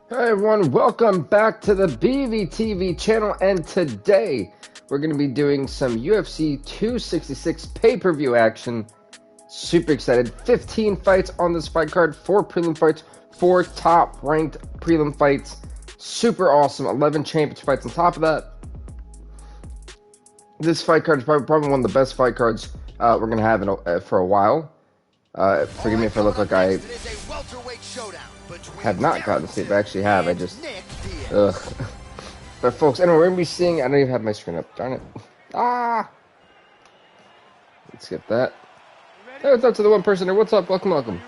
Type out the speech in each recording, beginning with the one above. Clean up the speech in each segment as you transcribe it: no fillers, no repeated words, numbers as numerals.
Hi everyone, welcome back to the BVTV channel, and today we're going to be doing some UFC 266 pay-per-view action. Super excited. 15 fights on this fight card, 4 prelim fights, 4 top-ranked prelim fights. Super awesome. 11 championship fights on top of that. This fight card is probably one of the best fight cards we're going to have for a while. Forgive me if I look like I have not gotten to sleep. I actually have. I just... Ugh. But folks, anyway, we're going to be seeing... I don't even have my screen up. Darn it. Ah! Let's get that. Hey, what's up to the one person there? What's up? Welcome, welcome.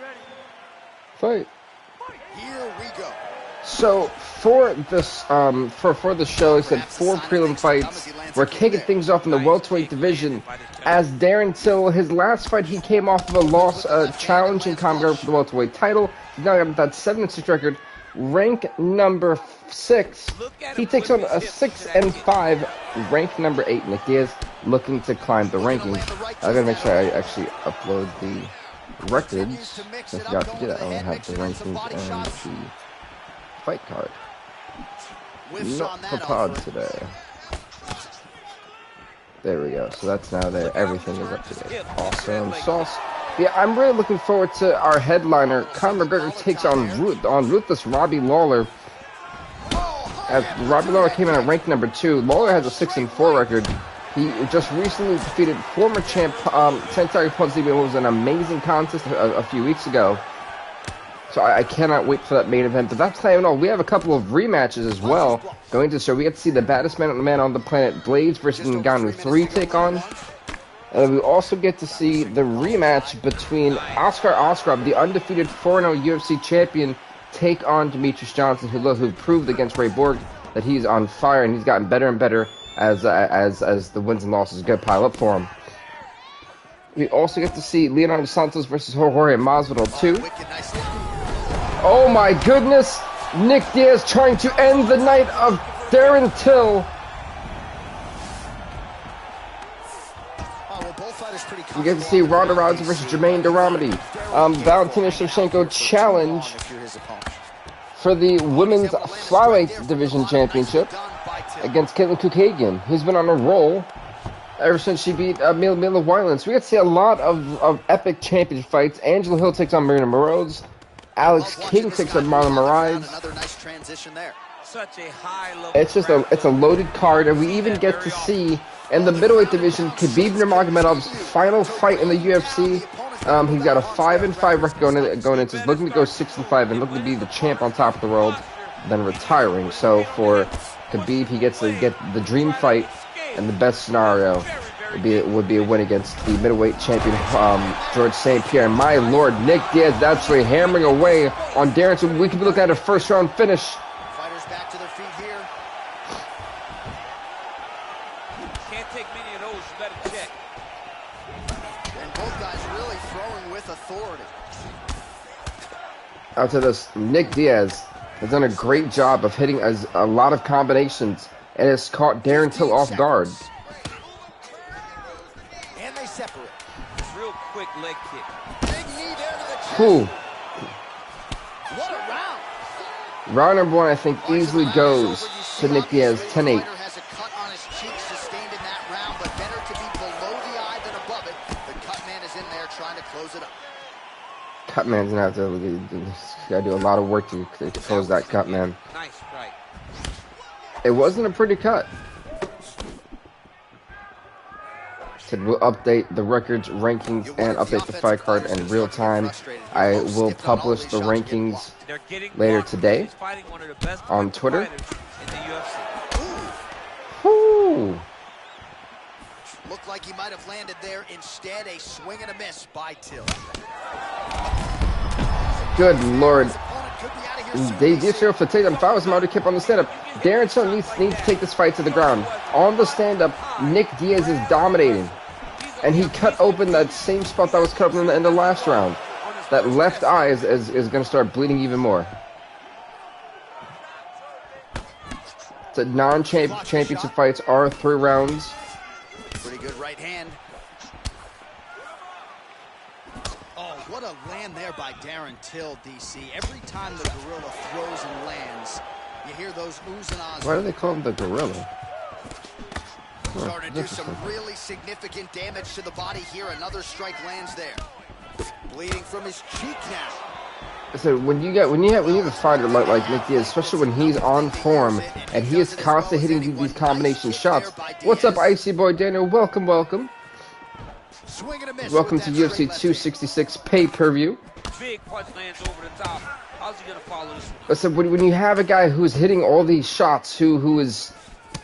Fight. Here we go. So, for this, for the show, I said 4 prelim fights. We're kicking things off in the welterweight division. As Darren Till, his last fight, he came off of a loss, challenging Mcgregor for the welterweight title. He's now got that 7-6 record, rank number 6. He takes on a 6-5, rank number 8. Nick Diaz looking to climb the rankings. I gotta make sure I actually upload the records. I forgot to do that. I don't have the rankings and the fight card. Not prepared today. There we go. So that's now there. Everything is up to date. Awesome sauce. Yeah, I'm really looking forward to our headliner. Conor McGregor takes on ruthless Robbie Lawler. As Robbie Lawler came in at rank number 2. Lawler has a 6-4 record. He just recently defeated former champ Santiago Ponzinibbio. It was an amazing contest a few weeks ago. So I cannot wait for that main event. But that's not even all. We have a couple of rematches as well going to show. We get to see the baddest man on the planet, Blades versus Ngannou 3 take on. And we also get to see the rematch between Oscar Oskarov, the undefeated 4-0 UFC champion, take on Demetrius Johnson, who proved against Ray Borg that he's on fire and he's gotten better and better as the wins and losses go pile up for him. We also get to see Leonardo Santos versus Jorge Masvidal 2. Oh my goodness! Nick Diaz trying to end the night of Darren Till. We get to see Ronda Rousey versus Jermaine Duramity. Valentina Shevchenko challenge for the women's flyweight division championship against Caitlin Kukagian, who's been on a roll ever since she beat Mila Wyland. So we get to see a lot of epic championship fights. Angela Hill takes on Marina Moroz. Alex King takes on Marlon Moraes. Another nice transition there. Such a high level. It's a loaded card, and we even get to see in the middleweight division Khabib Nurmagomedov's final fight in the UFC. He's got a 5-5 record going into, looking to go 6-5 and looking to be the champ on top of the world, then retiring. So for Khabib, he gets to get the dream fight, and the best scenario would be a win against the middleweight champion George St. Pierre. And my lord, Nick Diaz absolutely hammering away on Darren. So we could be looking at a first-round finish. Fighters back to their feet here. Can't take many of those. You better check. And both guys really throwing with authority. Out to this, Nick Diaz has done a great job of hitting a lot of combinations and has caught Darren Till off guard. And they separate. Real quick leg kick. Big knee there to the chest. Whew. What a round. Round number 1, I think, easily goes to Nick Diaz, 10-8. Fighter has a cut on his cheek sustained in that round, but better to be below the eye than above it. The cut man is in there trying to close it up. Cut man's gonna have to gotta do a lot of work to close that cut, man. Nice strike. It wasn't a pretty cut. Said we'll update the records, rankings, and update the fight card in real time. I will publish the rankings later today on Twitter. Woo! Looked like he might have landed there. Instead, a swing and a miss by Till. Good lord. Could be out of here soon. They did show for takedown. If I was Marty kept on the stand-up, Darren Till needs to take this fight to the ground. On the stand-up, Nick Diaz is dominating. And he cut open that same spot that was cut open in the last round. That left eye is going to start bleeding even more. The non-championship fights are 3 rounds. Pretty good right hand. Oh, what a land there by Darren Till, DC. Every time the gorilla throws and lands, you hear those oohs and ahs. Why do they call him the gorilla? Starting to do some really significant damage to the body here. Another strike lands there. Bleeding from his cheek now. So when you have a fighter like Nick Diaz, especially when he's on form and he is constantly hitting these combination shots. What's up, Icy Boy Daniel? Welcome. Welcome to UFC 266 pay-per-view. Big punch lands over the top. How's he gonna follow this? Listen, when you have a guy who's hitting all these shots, who is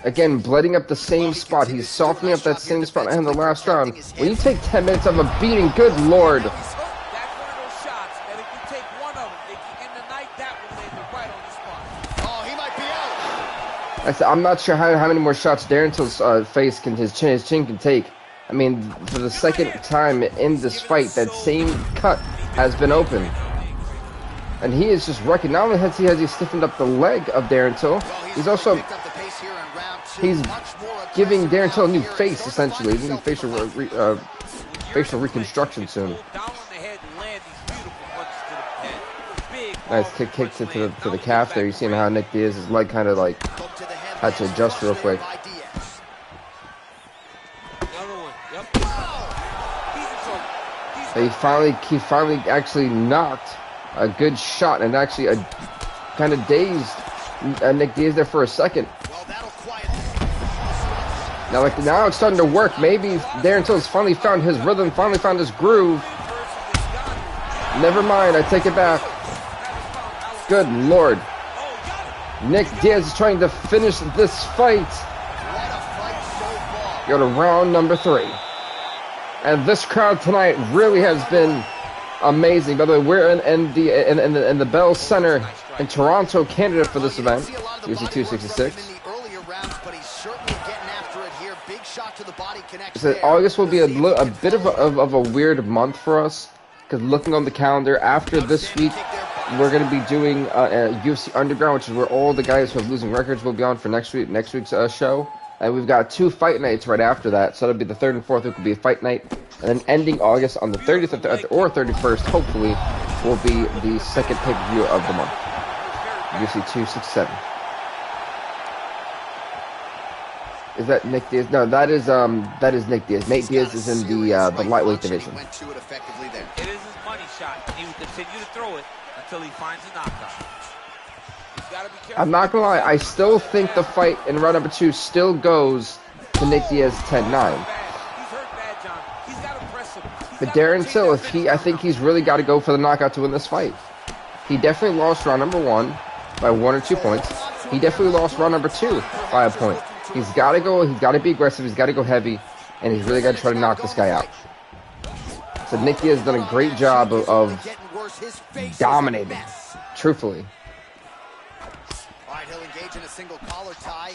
again blooding up the same spot, he's softening up that same spot in the last round. When you take 10 minutes of a beating, good lord. That's one of those shots that if you take one of them, in the night, that will land it right on the spot. Oh, he might be out. I said, I'm not sure how many more shots Darren Till's face can, his chin can take. I mean, for the second time in this fight, that same cut has been opened. And he is just wrecking. Not only has he stiffened up the leg of Darren Till, he's also giving Darren Till a new face, essentially. He's doing facial reconstruction soon. Nice kick to the calf there. You see how Nick Diaz's leg kind of like had to adjust real quick. He finally actually knocked a good shot and actually kind of dazed Nick Diaz there for a second. Now it's starting to work. Maybe Darren Till's finally found his rhythm, finally found his groove. Never mind, I take it back. Good lord. Nick Diaz is trying to finish this fight. Go to round number 3. And this crowd tonight really has been amazing. By the way, we're in the Bell Center in Toronto, Canada for this event, UFC 266. So August will be a bit of a weird month for us, because looking on the calendar, after this week, we're going to be doing UFC Underground, which is where all the guys who have losing records will be on for next week's show. And we've got 2 fight nights right after that, so it'll be the 3rd and 4th week will be a fight night. And then ending August on the 30th or 31st, hopefully, will be the second pay-per-view of the month. UFC 267. Is that Nick Diaz? No, that is Nick Diaz. Nate Diaz is in the lightweight division. It is his money shot, and he will continue to throw it until he finds a knockout. I'm not gonna lie, I still think the fight in round number 2 still goes to Nick Diaz 10-9. But Darren Till, I think he's really got to go for the knockout to win this fight. He definitely lost round number 1 by 1 or 2 points. He definitely lost round number 2 by a point. He's got to go. He's got to be aggressive. He's got to go heavy, and he's really got to try to knock this guy out. So Nick Diaz has done a great job of dominating, truthfully. He'll engage in a single collar tie.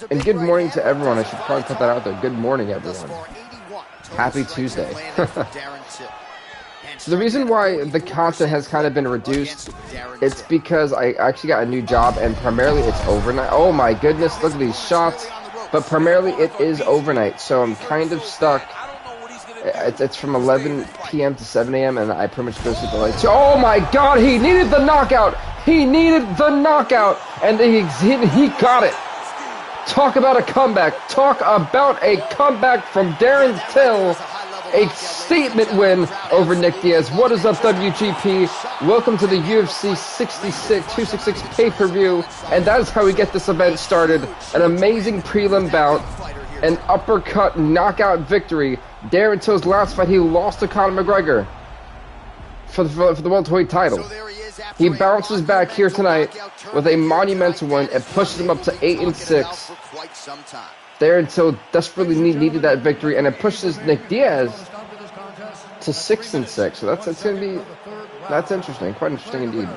And good morning to everyone. I should probably put that out there. Good morning, everyone. Happy Tuesday. So the reason why the content has kind of been reduced, it's because I actually got a new job, and primarily it's overnight. Oh my goodness, look at these shots. But primarily it is overnight, so I'm kind of stuck. It's from 11 p.m. to 7 a.m. and I pretty much go to sleep at like 2. Oh my god, he needed the knockout! He needed the knockout! And he got it! Talk about a comeback. Talk about a comeback from Darren Till. A statement win over Nick Diaz. What is up, WGP? Welcome to the UFC 266 pay-per-view. And that is how we get this event started. An amazing prelim bout. An uppercut knockout victory. Darren Till's last fight, he lost to Conor McGregor for the welterweight title. He bounces back here tonight with a monumental win and pushes him up to 8-6. Darren Till desperately needed that victory, and it pushes Nick Diaz to 6-6. So that's interesting, quite interesting indeed.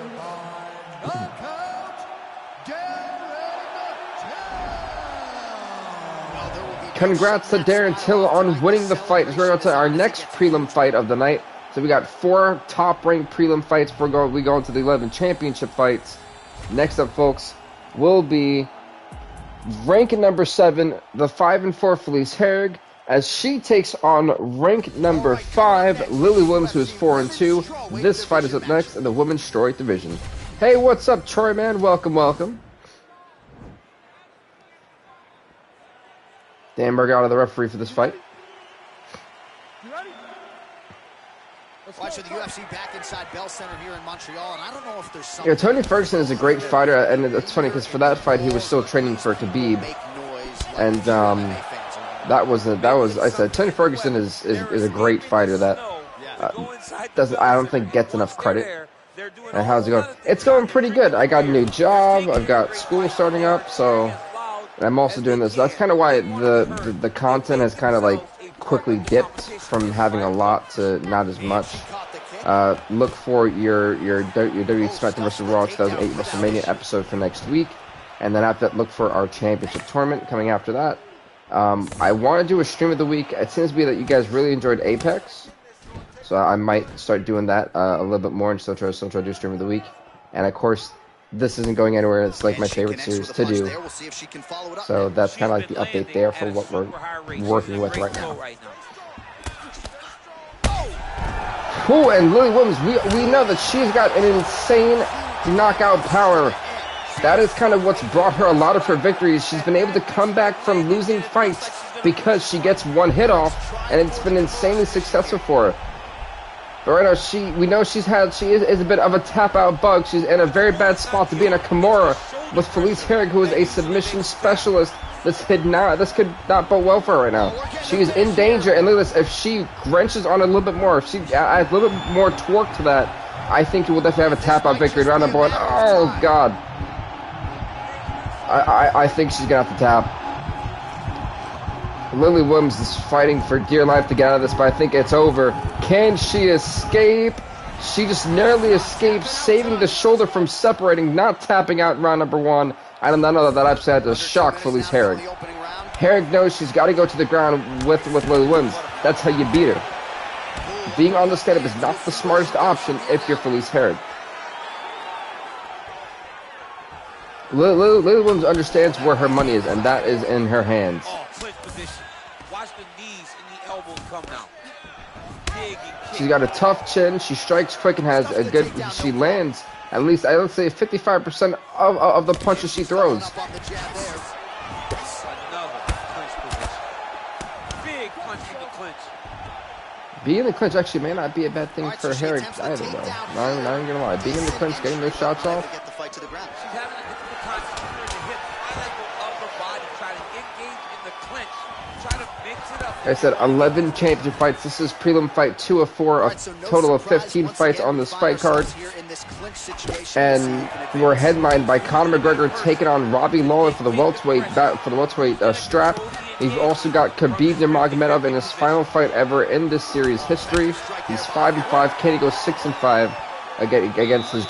Congrats to Darren Till on winning the fight. We're going to our next prelim fight of the night. So we got 4 top-ranked prelim fights. We go into the 11 championship fights. Next up, folks, will be ranking number 7, the 5-4 Felice Herrig, as she takes on ranked number 5, Lily Williams, who is 4-2. This fight is up next in the women's strawweight division. Hey, what's up, Troy, man? Welcome, welcome. Dan Bergado, the referee for this fight. Watching the UFC back inside Bell Center here in Montreal, and I don't know if there's something... Yeah, Tony Ferguson is a great fighter, and it's funny because for that fight he was still training for Khabib, and that was I said Tony Ferguson is a great fighter that I don't think gets enough credit. And how's it going? It's going pretty good. I got a new job. I've got school starting up, so I'm also doing this. That's kind of why the content has kind of like quickly dipped from having a lot to not as much. Look for your WWE SmackDown vs. Raw 2008 WrestleMania episode for next week, and then after that, look for our championship tournament coming after that. I want to do a stream of the week. It seems to be that you guys really enjoyed Apex, so I might start doing that a little bit more and still try to do stream of the week. And of course, this isn't going anywhere. It's like my favorite series to do. So that's kind of like the update there for what we're working with right now. Ooh, and Lily Williams, we know that she's got an insane knockout power. That is kind of what's brought her a lot of her victories. She's been able to come back from losing fights because she gets one hit off, and it's been insanely successful for her. But right now, we know she is a bit of a tap-out bug. She's in a very bad spot to be in a Kimura with Felice Herrig, who is a submission specialist. This could not bode well for her right now. She is in danger, and look at this. If she wrenches on it a little bit more, if she adds a little bit more torque to that, I think we'll definitely have a tap-out victory. Round number 1. Oh, God. I think she's going to have to tap. Lily Williams is fighting for dear life to get out of this, but I think it's over. Can she escape? She just narrowly escaped, saving the shoulder from separating, not tapping out in round number 1. I did not know that upset had to shock Felice Herrig. Herrig knows she's got to go to the ground with Lily Williams. That's how you beat her. Being on the stand-up is not the smartest option if you're Felice Herrig. Lily Williams understands where her money is, and that is in her hands. Watch the knees and the elbows come down. She's got a tough chin. She strikes quick and has a good. She lands at least, I would say, 55% of the punches she throws. Another clinch position. Big punch in the clinch. Being in the clinch actually may not be a bad thing for Herrig either, though. Not even gonna lie. Being in the clinch, getting those shots off. She's having a difficult time securing the hip. Highlight the upper body. Try to engage in the clinch. Try to mix it up. I said 11 championship fights. This is prelim fight 2 of 4, a total of 15 fights on this fight card. And we're headlined by Conor McGregor taking on Robbie Lawler for the welterweight strap. We've also got Khabib Nurmagomedov in his final fight ever in this series history. He's 5-5. Can he go 6-5 against his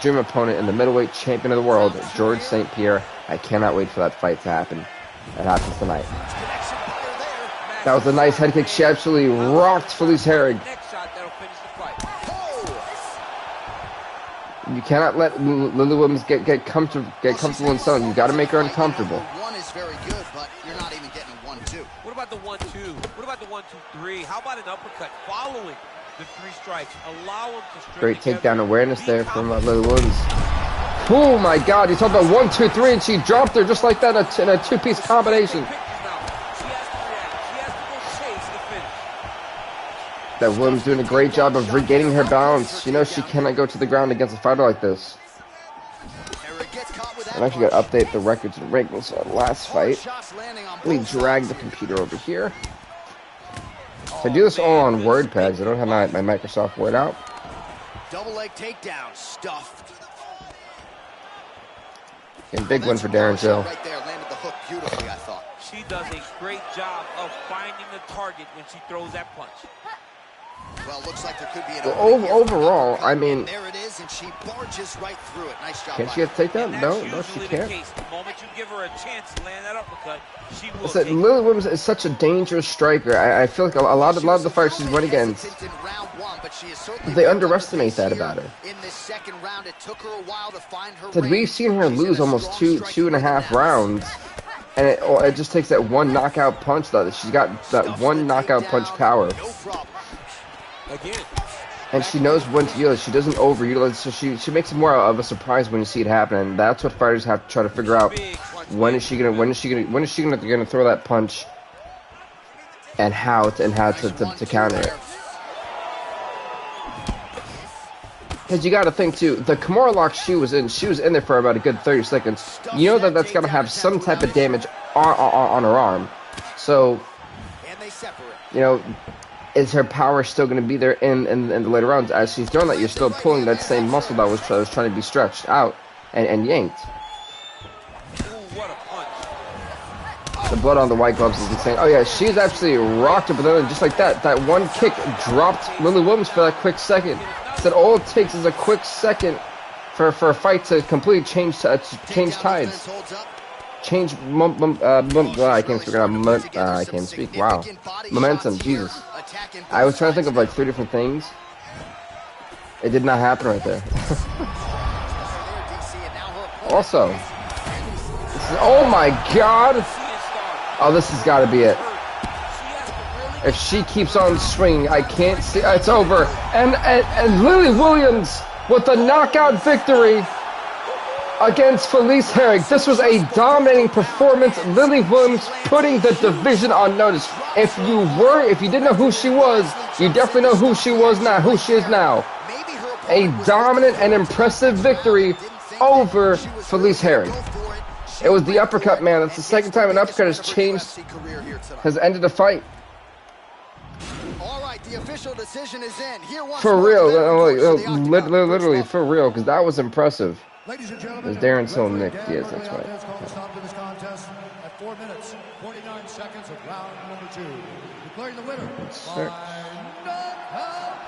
dream opponent and the middleweight champion of the world, George St. Pierre? I cannot wait for that fight to happen. It happens tonight. That was a nice head kick. She absolutely rocked Felice Herrig. You cannot let Lily Williams get comfortable in selling. You got to make her uncomfortable. One is very good, but you're not even getting 1-2. What about the 1-2? What about the 1-2-3? How about an uppercut following the 3 strikes? Allow him to string Great takedown awareness there from Lily Williams. Oh my God! You talk about 1-2-3, and she dropped her just like that in a 2-piece combination. That Williams doing a great job of regaining her balance. You know she cannot go to the ground against a fighter like this. I'm actually going to update the records and rankings of the last fight. Let me drag the computer over here. So I do this all on WordPads. I don't have my Microsoft Word out. Double leg takedown stuffed. And big one for Darren Till. Right there, landed the hook beautifully, I thought. She does a great job of finding the target when she throws that punch. Well, looks like there could be an overall, I mean, there it is, and she barges right through it. Nice job. Can she get to take that? No, she can't. The moment you give her a chance to land that uppercut, she will. Listen, Lily Williams is such a dangerous striker. I feel like a lot of the fights she's won against, they underestimate that about her. In this second round, it took her a while to find her. We've seen her lose almost two and a half rounds And it just takes that one knockout punch, though. She's got that one knockout punch power. And she knows when to use it. She doesn't overutilize, so she makes it more of a surprise when you see it happen. And that's what fighters have to try to figure out. When is she gonna throw that punch, and how to counter it. Because you got to think too, the Kimura lock she was in there for about a good 30 seconds. You know that's gonna have some type of damage on her arm. So, you know, is her power still going to be there in the later rounds? As she's doing that, you're still pulling that same muscle that was trying to be stretched out and yanked. The blood on the white gloves is insane. Oh yeah, she's actually rocked her, but then just like that one kick dropped Lily Williams for that quick second. Said all it takes is a quick second for a fight to completely change tides. Change I can't speak. Wow. Momentum, Jesus. I was trying to think of like 3 different things. It did not happen right there. Also, oh my God! Oh, this has got to be it. If she keeps on swinging, I can't see. It's over. And Lily Williams with the knockout victory against Felice Herrig. This was a dominating performance. Lily Williams putting the division on notice. If you didn't know who she was, you definitely know who she is now. A dominant and impressive victory over Felice Herrig. It was the uppercut, man. That's the second time an uppercut has ended a fight. The official decision is in. For real, literally for real, because that was impressive. Ladies and gentlemen, it was Darren Till Nick Diaz, that's right. Stop to this contest at 4 minutes, 49 seconds of round number 2. Declaring the winner by knockout,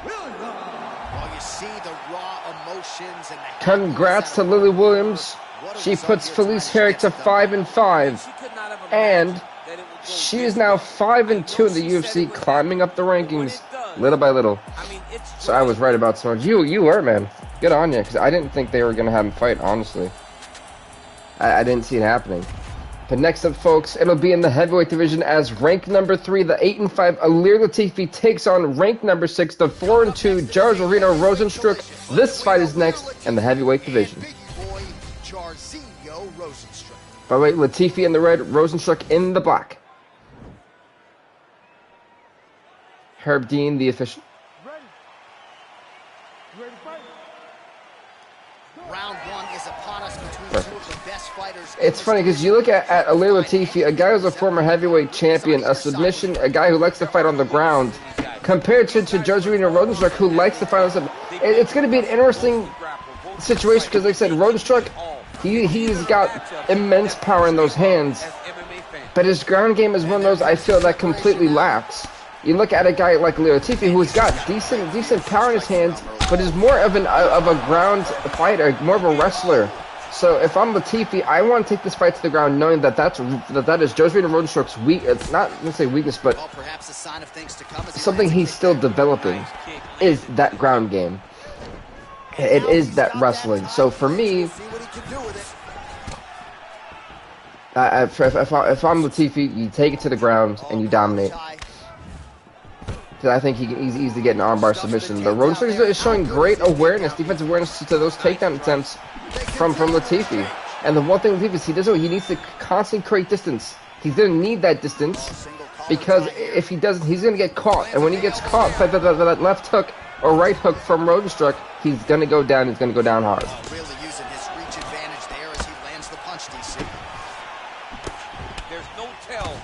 Williams. Well, you see the raw emotions and the congrats to Lily Williams. She puts Felice Herrig to 5-5, and she is now 5-2 in the UFC, climbing up the rankings little by little. So I was right about so much. You were, man. Good on you, because I didn't think they were going to have him fight, honestly. I didn't see it happening. But next up, folks, it'll be in the heavyweight division as rank number 3, the 8-5 Ilir Latifi takes on rank number 6, the 4-2 Jairzinho Rozenstruik. This fight is next in the heavyweight division. By the way, Latifi in the red, Rozenstruik in the black. Herb Dean, the official. Round 1 is upon us between 2 of the best fighters. It's funny because you look at Ilir Latifi, a guy who's a former heavyweight champion, a submission, a guy who likes to fight on the ground, compared to Jairzinho Rozenstruik, who likes to fight on the. It's going to be an interesting situation because, like I said, Rozenstruik, he's got immense power in those hands, but his ground game is one of those I feel that completely lacks. You look at a guy like Ilir Latifi, who's got decent power in his hands, but is more of a ground fighter, more of a wrestler. So if I'm Latifi, I want to take this fight to the ground, knowing that is Jairzinho Rozenstruik's weak, not necessarily weakness, but perhaps a sign of things to come. Something he's still developing is that ground game. It is that wrestling. So for me, if I'm Latifi, you take it to the ground and you dominate. Because I think he can easily get an armbar submission. The Rozenstruik is showing great awareness, defensive awareness to those takedown attempts from Latifi. And the one thing Latifi is he needs to constantly create distance. He's going to need that distance because if he doesn't, he's going to get caught. And when he gets caught by that left hook or right hook from Rozenstruik, he's going to go down. He's going to go down hard. Really using his reach advantage there as he lands the punch, DC. There's no tell.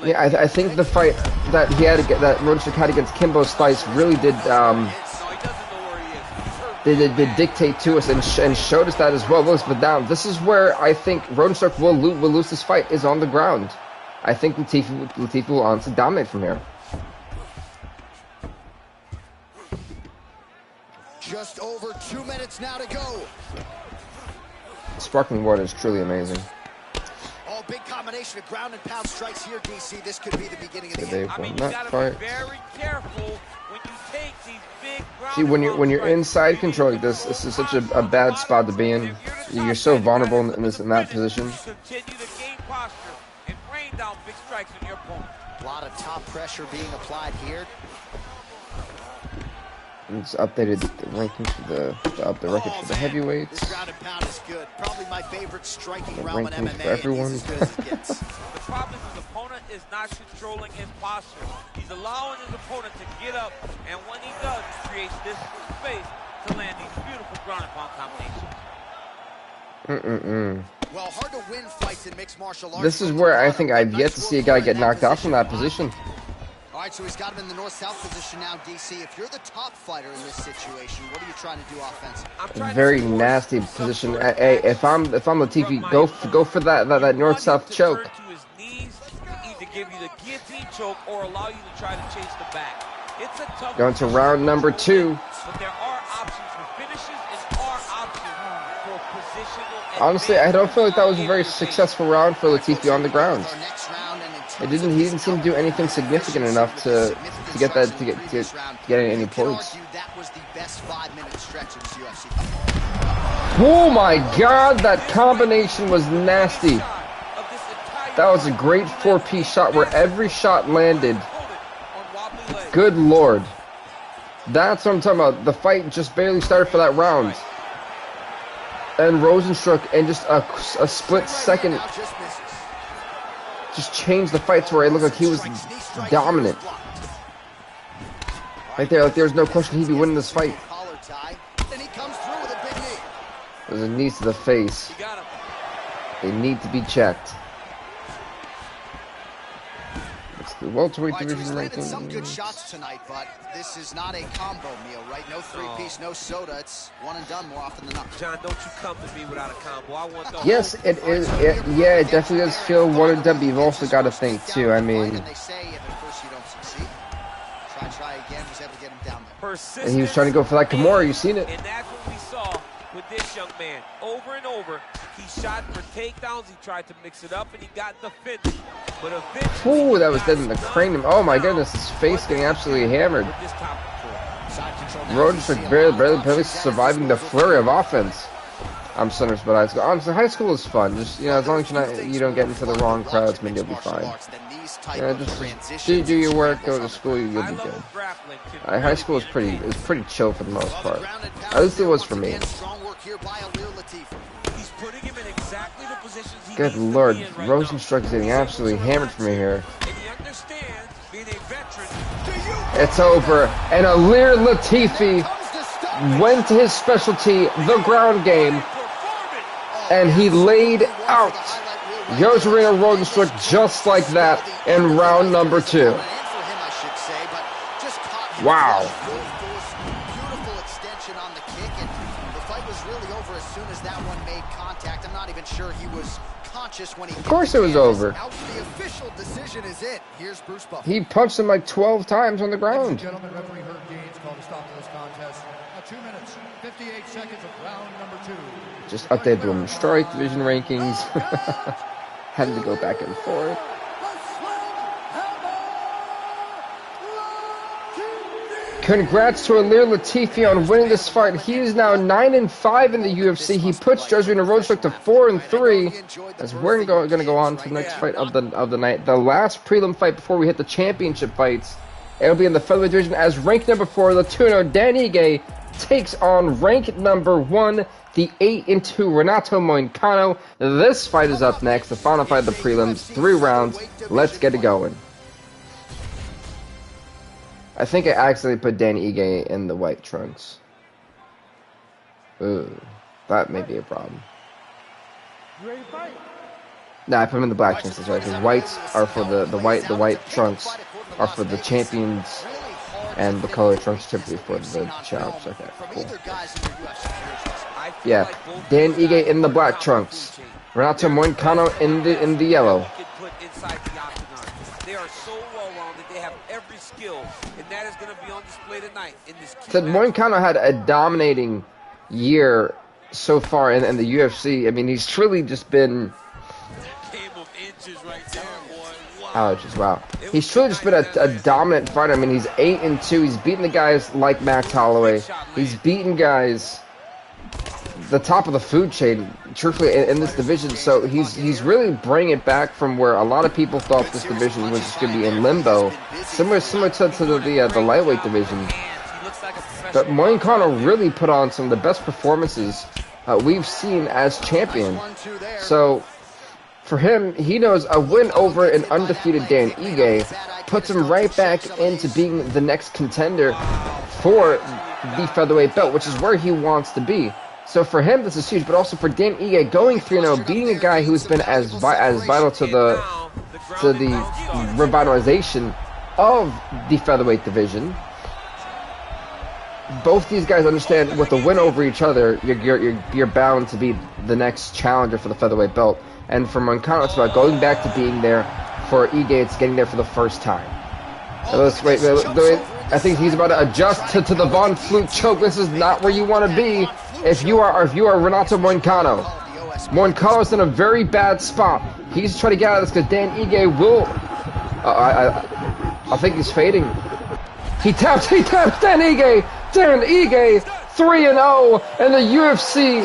Yeah, I think the fight that Rozenstruik had against Kimbo Slice really did dictate to us and showed us that as well. But down, this is where I think Rozenstruik will lose this fight, is on the ground. I think Latifi will honestly dominate from here. Just over 2 minutes now to go. Sparkling water is truly amazing. Big combination of ground and pound strikes here, DC. This could be the beginning of the end. I mean, you gotta be very careful when you take these big ground. See, when you're inside control like this is such a bad spot to be in. You're so vulnerable in that position. strikes on your opponent. A lot of top pressure being applied here. It's updated the rankings for the record for the heavyweights. This ground and pound is good. Probably my favorite striking realm in rankings MMA. for everyone. He's as good as it gets. The problem is his opponent is not controlling his posture. He's allowing his opponent to get up, and when he does, he creates this space to land these beautiful ground and pound combinations. Well, hard to win fights in mixed martial arts. This is where I think I've yet to see a guy get knocked out from that position. All right, so he's got him in the north-south position now, DC. If you're the top fighter in this situation, what are you trying to do offensively? Very nasty position. Hey, if I'm Latifi, go for that north-south choke. To his knees to either give you the guillotine choke or allow you to try to chase the back. It's a tough. Going to round number 2. But there are options for finishes and are options for positional. Honestly, I don't feel like that was a very successful round for Latifi on the ground. He didn't seem to do anything significant enough to get any points. That was the best 5-minute stretch in this UFC. Oh my God, that combination was nasty. That was a great 4-piece shot where every shot landed. Good Lord. That's what I'm talking about. The fight just barely started for that round. And Rosenstruck, in just a split second, just changed the fight to where it looked like he was dominant. Right there, like there's no question he'd be winning this fight. There's a knee to the face. They need to be checked. It's the welterweight division ranking. Some good shots tonight, but this is not a combo meal, right? No 3-piece, no soda. It's one and done more often than not. John, don't you come to me without a combo. I want the yes, it is. Yeah, it definitely does feel one and done. But you've also got to think too. I mean, they say if at first you don't succeed, try again. Was able to get him down there. And he was trying to go for that Kimura. You've seen it. And that's what we saw with this young man. Over and over, he shot for takedowns. He tried to mix it up, and he got the finish. But eventually, ooh, that was dead in the cranium. Oh my goodness, his face getting absolutely hammered. Rodenstruck barely surviving the flurry of offense. I'm so nervous about high school. Honestly, high school is fun. Just, you know, as long as you don't get into the wrong crowds, maybe you'll be fine. You know, just do your work, go to school, you'll be good. High school is pretty chill for the most part. At least it was for me. Good Lord, Rosenstruck is getting absolutely hammered from here. It's over, and Alir Latifi went to his specialty, the ground game, and he laid out Josarino Rosenstruck just like that in round number 2. Wow. Beautiful extension on the kick, and the fight was really over as soon as that one made contact. I'm not even sure he was conscious when he. Of course it was over. The official decision is it. Here's Bruce Buffer. He punched him like 12 times on the ground. Gentlemen, referee Herb Gaines called a stop to this contest. 2 minutes, 58 seconds of round number 2. Just updated the women's strike division rankings. Had to go back and forth. Congrats to Alir Latifi on winning this fight. He is now 9-5 in the UFC. He puts Josarino Rosenstruck to 4-3. As we're going to go on to the next fight of the night, the last prelim fight before we hit the championship fights. It'll be in the featherweight division as rank number 4, Latuno Dan Ige takes on rank number 1, the 8-2 Renato Moicano. This fight is up next, the final fight of the prelims, 3 rounds. Let's get it going. I think I accidentally put Dan Ige in the white trunks. Ooh, that may be a problem. You ready to fight? Nah, I put him in the black trunks, that's right, because whites are for the white trunks are for the champions, and the color trunks typically for the champs. Okay, cool. Yeah, Dan Ige in the black trunks. Renato Moicano in the yellow. They are so well-rounded. They have every skill, and that is going to be on display tonight in this. So Moicano had a dominating year so far in the UFC. I mean, he's truly just been. Game of inches right there, boy. Wow. Ouches, wow. He's truly just been a dominant fighter. I mean, he's 8-2. He's beaten the guys like Max Holloway. He's beaten guys the top of the food chain, truthfully, in this division. So he's really bringing it back from where a lot of people thought this division was just going to be in limbo, similar to the lightweight division. But Moicano really put on some of the best performances we've seen as champion. So for him, he knows a win over an undefeated Dan Ige puts him right back into being the next contender for the featherweight belt, which is where he wants to be. So for him, this is huge, but also for Dan Ige going 3-0, beating a guy who's been as vital to the revitalization of the featherweight division. Both these guys understand with the win over each other, you're bound to be the next challenger for the featherweight belt. And for Moicano, it's about going back to being there. For Ige, it's getting there for the first time. So let's wait. I think he's about to adjust to the Von Flute choke. This is not where you want to be if you are Renato Moicano. Moicano's in a very bad spot. He's trying to get out of this because Dan Ige will. I think he's fading. He taps Dan Ige. Dan Ige 3-0 in the UFC.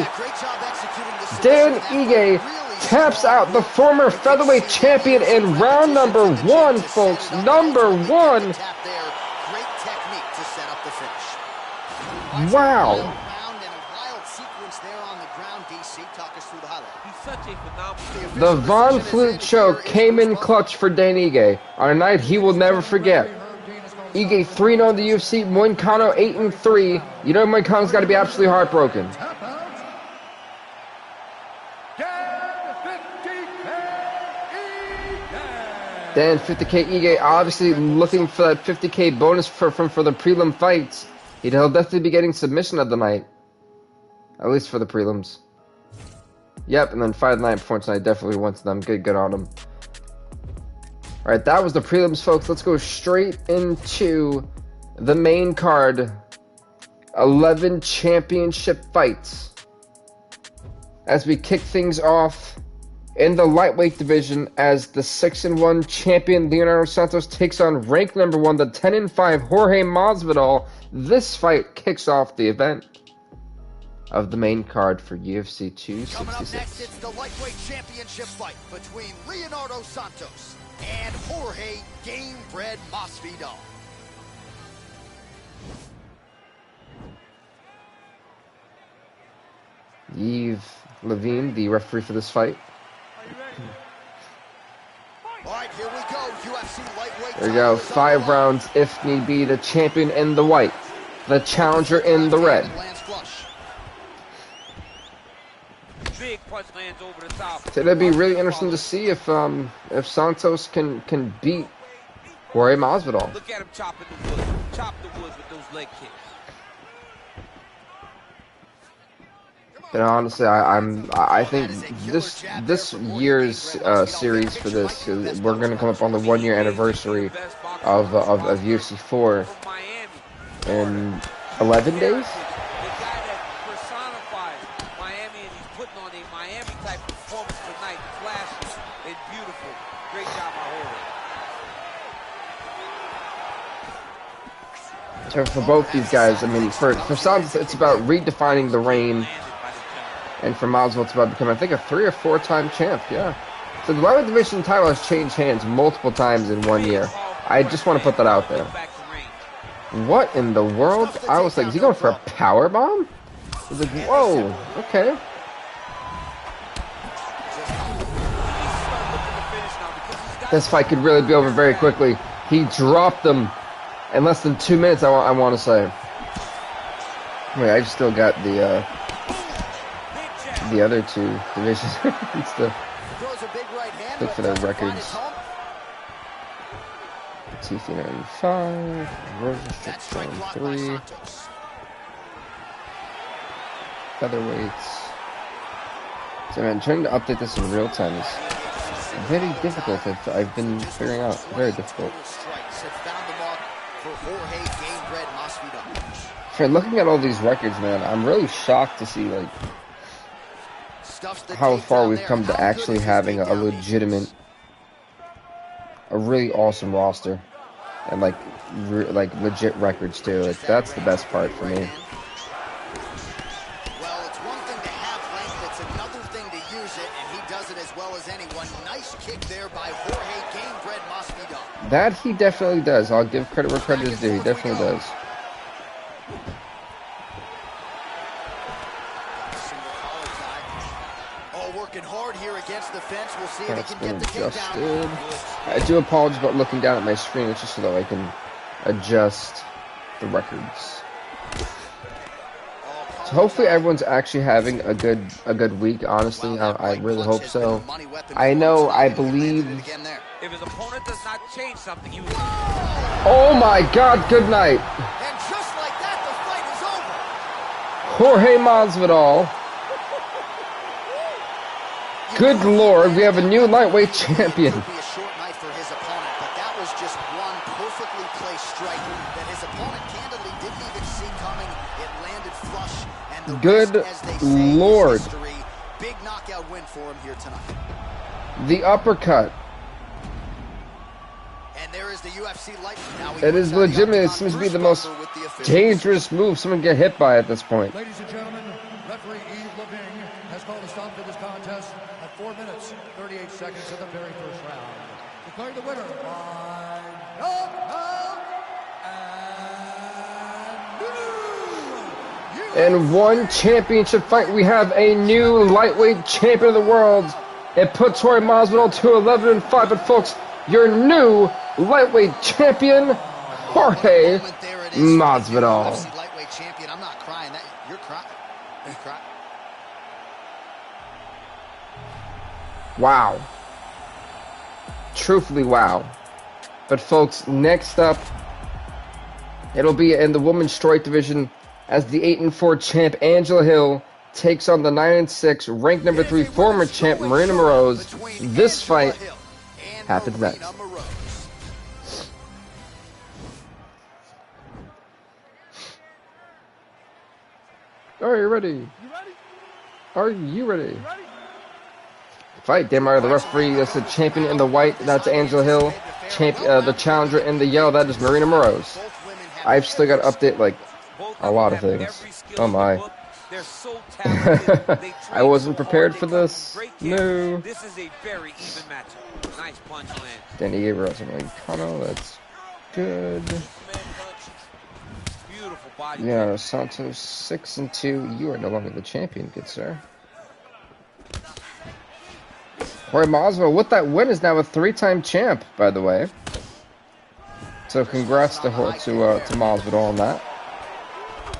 Dan Ige taps out the former featherweight champion in round number 1, folks. Number 1. Wow. The Von Flute choke came in clutch for Dan Ige on a night he will never forget. Ige 3-0 in the UFC, Moicano 8-3. You know Moicano's got to be absolutely heartbroken. Dan 50K Ige obviously looking for that 50K bonus for the prelim fights. He'll definitely be getting submission of the night. At least for the prelims. Yep, and then Fight of the Night performance tonight definitely went to them. Good on them. Alright, that was the prelims, folks. Let's go straight into the main card. 11 championship fights. As we kick things off in the lightweight division, as the 6-1 champion Leonardo Santos takes on ranked number 1, the 10-5 Jorge Masvidal. This fight kicks off the event of the main card for UFC 266. Coming up next, it's the lightweight championship fight between Leonardo Santos and Jorge Gamebred Masvidal. Yves Levine, the referee for this fight. All right, here we go. UFC lightweight. There we go. 5 rounds if need be. The champion in the white, the challenger in the red. Big punch lands over the top. So it'd be really interesting to see if Santos can beat Jorge Masvidal. Look at him chopping the wood. Chop the wood with those leg kicks. And honestly, I think this year's series for this, we're gonna come up on the 1-year anniversary of UFC 4 in 11 days. The guy that personifies Miami, and he's putting on a Miami type performance tonight, flashy and beautiful. Great job by Jorge. So for both these guys, I mean, for Santos, it's about redefining the reign. And for Masvidal, it's about becoming, I think, a 3- or 4-time champ, yeah. So the lightweight division title has changed hands multiple times in 1 year. I just want to put that out there. What in the world? I was like, is he going for a power bomb? I was like, whoa, okay. This fight could really be over very quickly. He dropped him in less than 2 minutes, I want to say. Wait, I still got the other 2 divisions. It's the look for their records. T395, Rosa Strip 3, featherweights. So man, trying to update this in real time is very difficult. I've been figuring out very difficult. For looking at all these records, man, I'm really shocked to see like how far we've come to actually having a legitimate, a really awesome roster, and like legit records too. Like that's the best part for me. use it, and he does it as well as anyone. Nice kick there by Jorge Gamebred Masvidal. That he definitely does. I'll give credit where credit is due. He definitely does. Oh, working hard here against the fence. We'll see if That's he can been get the adjusted. takedown. I do apologize about looking down at my screen. It's just so that I can adjust the records. So hopefully everyone's actually having a good week. Honestly, I really hope so. I know, I believe. If his opponent does not change something, he was... Oh my God! Good night, And just like that, the fight is over. Jorge Masvidal. Good Lord, we have a new lightweight champion. It would be a short night for his opponent, but that was just one perfectly placed strike that his opponent candidly didn't even see coming. It landed flush, and the Good rest, as they say, Lord. is history. Big knockout win for him here tonight. The uppercut. And there is the UFC light. Now It is legitimate. It seems to be the most dangerous move someone can get hit by at this point. Ladies and gentlemen, referee Yves Leving has called a stop to this contest at 4 minutes, 38 seconds of the very first round. Declaring the winner by knockout and In one championship fight, we have a new lightweight champion of the world. It puts Jorge Masvidal to 11-5. But folks, your new lightweight champion, Jorge Masvidal. UFC lightweight champion. I'm not crying. You're crying. You're crying. Wow. Truthfully, wow. But folks, next up, it'll be in the women's strawweight division as the 8-4 champ Angela Hill takes on the 9-6 ranked number 3 former champ Marina Moroz. This fight happens next. Are you ready? Are you ready? Fight, Denmark, the referee, that's the champion in the white, that's Angela Hill. The challenger in the yellow, that is Marina Moroz. I've still got to update, like, a lot of things. Oh my. I wasn't prepared for this. No. This is a very even matchup. Nice punch land. Danny Gabriel, Kano, that's good. Beautiful body. Yeah, Santos 6-2. You are no longer the champion, good sir. Jorge Masvidal, with that win, is now a 3-time champ, by the way. So congrats to Masvidal on that.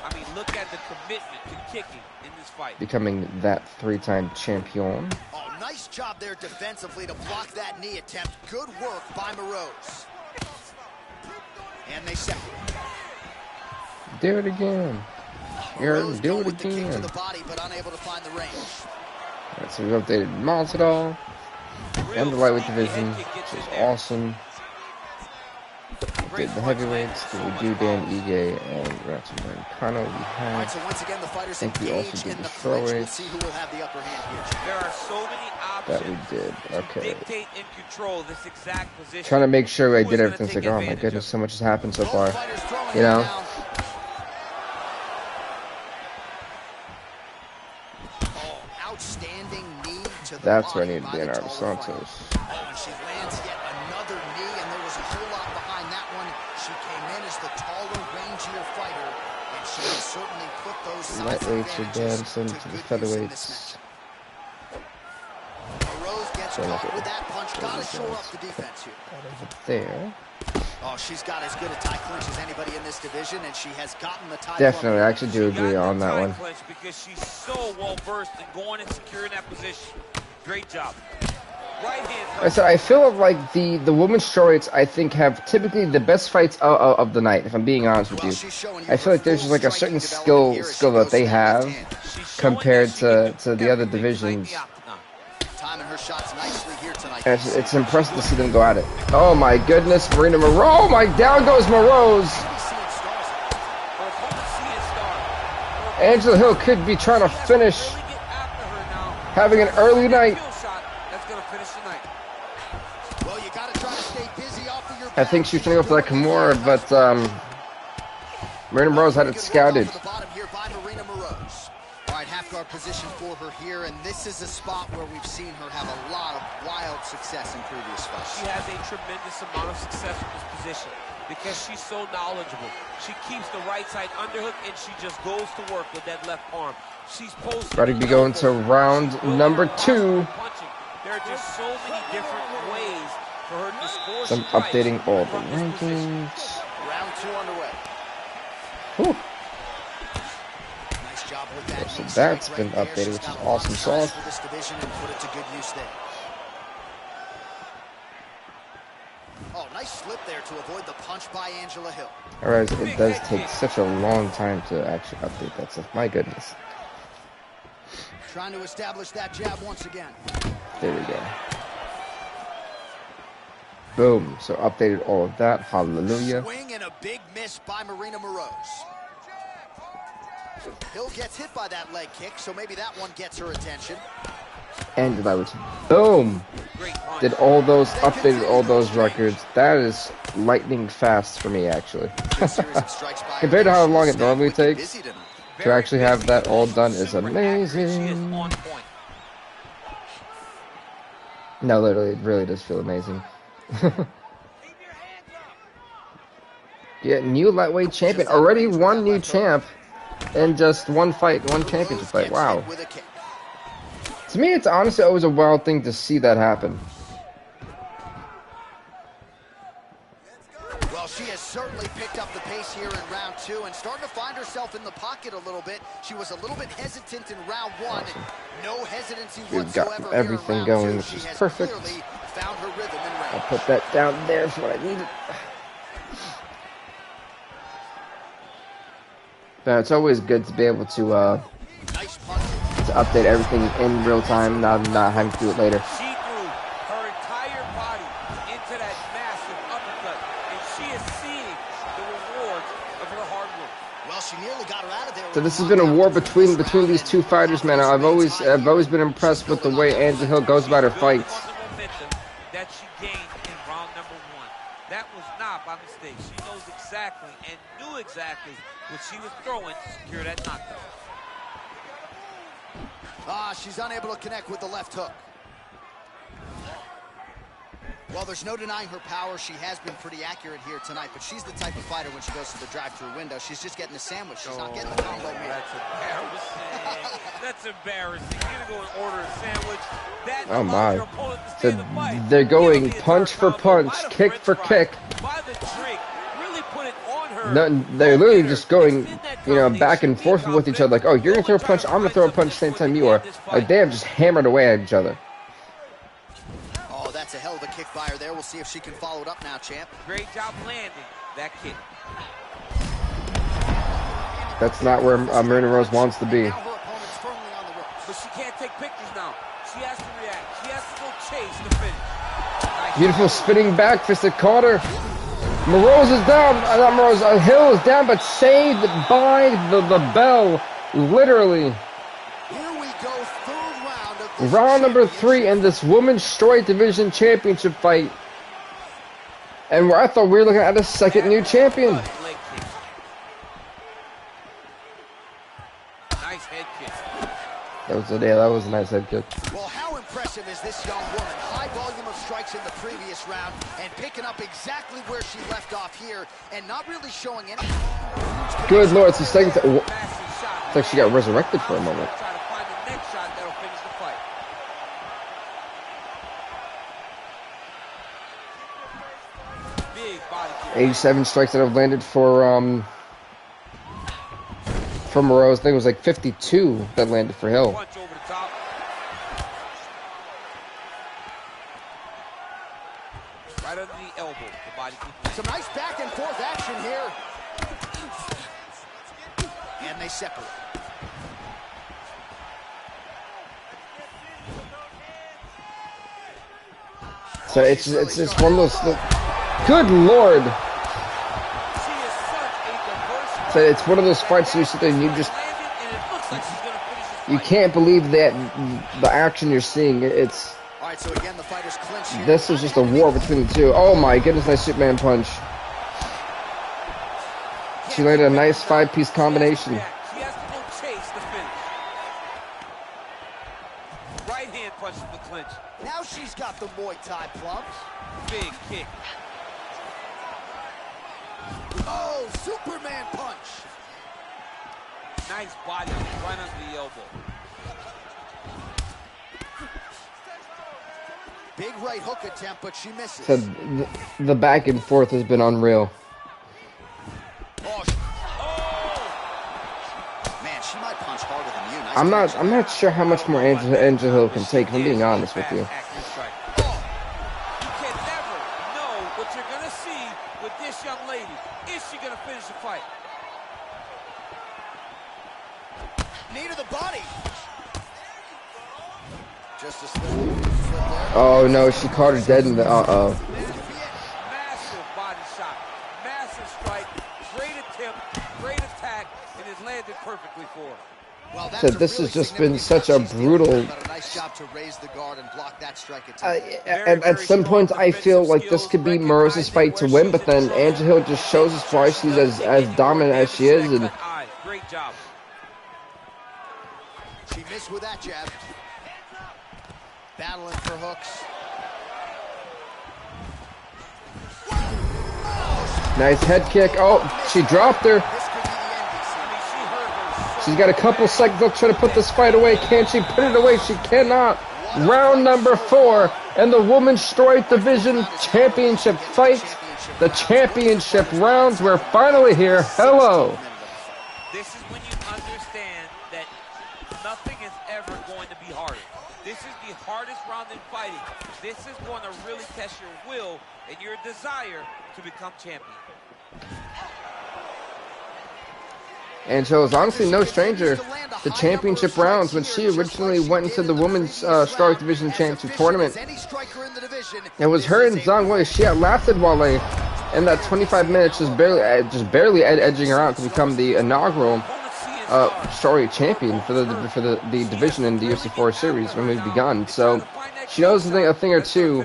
I mean, look at the commitment to kicking in this fight. Becoming that 3-time champion. Oh, nice job there defensively to block that knee attempt. Good work by Moroz. And they separate. Do it again. Moroz Do going it with the kick to again. the body, but unable to find the range. Alright, so we've updated Masvidal and the lightweight division, which is awesome. Did the heavyweights, did we do Dan Ige and Ratson Kano? We All right, have. so once again, the fighters I think we also engaged did in the the clinch. We'll strawweights. see who will have the upper hand here. There are so many That we options did. to Okay. dictate and control this exact position. Trying to make sure I Who did is everything. It's gonna like, take oh my advantage goodness, of so much has happened so Both far. fighters throwing You it know? down. Oh, outstanding knee to the That's where I body need to by be in the Artis taller Santos. fighter. Oh, and she lands yet another knee, and there was a whole lot behind that one. She came in as the taller, rangier fighter, and she has certainly put those size Lightweights are advantages done, send to it to the good use in this featherweights. matchup. Moroz gets So caught look with at- that punch. Got to so shore look up the defense here. Over there. Oh, she's got as good a tie clinch as anybody in this division, and she has gotten the tie. Definitely, I actually do She agree got on the that tie one. clinch because she's so well versed in going and securing that position. Great job. Right hand. I feel like the women's strawweights, I think, have typically the best fights of the night, if I'm being honest with you. I feel like there's just like a certain skill that they have compared to the other divisions. Timing her shots nicely here tonight. And it's impressive to see them go at it. Oh my goodness, Marina Moroz. Oh my, down goes Moroz. Angela Hill could be trying to finish, having an early night. I think she's trying to go for that Kimura, but Marina Moroz had it scouted. guard position for her here, and this is a spot where we've seen her have a lot of wild success in previous fights. She has a tremendous amount of success in this position because she's so knowledgeable. She keeps the right side underhook, and she just goes to work with that left arm. She's posted. Ready to go into round number 2. There are just so many different ways for her to score. So I'm updating all the rankings. Round 2 underway. Whew. Nice job with that. So that's been updated, which is awesome sauce. For this division and put it to good use there. Oh, nice slip there to avoid the punch by Angela Hill. Alright, it does take such a long time to actually update that stuff. My goodness. Trying to establish that jab once again. There we go. Boom. So updated all of that. Hallelujah. Swing and a big miss by Marina Moroz. Hill gets hit by that leg kick, so maybe that one gets her attention. And I was boom. Did all those, updated all those records. That is lightning fast for me, actually. Compared to how long it normally takes to actually have that all done is amazing. No, literally, it really does feel amazing. Yeah, new lightweight champion. Already one new champ in just one fight, one championship fight. Wow. To me, it's honestly always a wild thing to see that happen. Well, she has certainly picked up the pace here in round 2 and starting to find herself in the pocket a little bit. She was a little bit hesitant in round 1. Awesome. No hesitancy We've whatsoever. got everything going, which is perfect. Found her rhythm in round. I'll put that down there for what I needed. But it's always good to be able to Nice punch. update everything in real time, not having to do it later. She threw her entire body into that massive uppercut, and she is seeing the rewards of her hard work. Well, she nearly got her out of there. So this has been a war between these two fighters, man. I've always been impressed with the way Angela Hill goes about her fights. That she gained in round number 1. That was not by mistake. She knows exactly and knew exactly what she was throwing to secure that knockdown. She's unable to connect with the left hook. Well, there's no denying her power. She has been pretty accurate here tonight, but she's the type of fighter when she goes to the drive-through window, she's just getting the sandwich. She's not getting the combo meal. That's embarrassing. That's embarrassing. You're going to go and order a sandwich. That Oh my. your opponent to stay So in the fight. they're going Give her the punch for entire combo. punch, By the kick French for fries. kick. By the drink. Really put it on her. No, they're literally just going, you know, back and forth with each other. Like, oh, you're gonna throw a punch, I'm gonna throw a punch at the same time you are. Like, they have just hammered away at each other. Oh, that's a hell of a kick by her there. We'll see if she can follow it up now, champ. Great job landing that kick. That's not where Marina Rose wants to be. Now her opponent's firmly on the ropes. But she can't take pictures now. She has to react. She has to go chase the finish. Beautiful spinning back fisted caught her. Moroz is down. Not Moroz. Hill is down, but saved by the bell. Literally. Here we go, third round of this Round number 3 championship. in this Women's Strawweight Division Championship fight. And where I thought we were looking at a second new champion. Leg kick. Nice head kick. That was a nice head kick. Well, how impressive is this young woman? High volume of strikes in the previous round and picking up exactly where she left off here and not really showing any. Good lord, it's the second time. Massive shot. It's like she got resurrected for a moment. Try to find the next shot that'll finish the fight. Big body kick. 87 strikes that have landed for Moroz. I think it was like 52 that landed for Hill. Punch over the top. Right under the elbow. The body kick. Some nice back and forth action here. And they separate. So it's one of those. Good lord! She is such a diverse. So it's one of those fights you sit there and you just Landed, and it looks like she's gonna finish this you fight. can't believe that the action you're seeing. It's All right, so again, the fighters clinch here. this is just a war between the two. Oh my goodness, nice Superman punch. She landed a nice 5-piece combination. She has to go chase the finish. right hand punch from the clinch. Now she's got the Muay Thai plums. Big kick. Oh, Superman punch. Nice body right under the elbow. Big right hook attempt, but she misses. So the back and forth has been unreal. Oh, man, she might punch harder than you. Nice I'm not sure how much more Angel Hill can take, if I'm being honest with you. You can never know what you're going to see with this young lady. Is she going to finish the fight? Knee to the body. Just a slip there. Oh no, she caught her dead in the Massive body shot, massive strike, great attempt, great attack, and it landed perfectly for her. Well, that's So this has just been such a brutal. but a nice job to raise the guard and block that strike attack. At some points, I feel like this could be Marosa's fight to win, but then Angel Hill just shows us why she's as dominant as she is, and Great job. She missed with that jab. Battling for hooks. nice head kick. Oh, she dropped her. This could be the end, DC. She hurt her. She's got a couple seconds left to try to put this fight away. Can she put it away? She cannot. Round number 4 in the Women's Strawweight Division Championship fight. The championship rounds. We're finally here. Hello. This is when you understand that nothing is ever going to be harder. This is the hardest round in fighting. This is going to really test your will and your desire to become champion. Angel is honestly no stranger to championship rounds. When she originally went into the Women's Strawweight Division Championship Tournament, it was her and Zhang Wei. She outlasted Wale in that 25 minutes, just barely edging her out to become the inaugural strawweight champion for the division in the UFC 4 series when we begun. So she knows a thing or two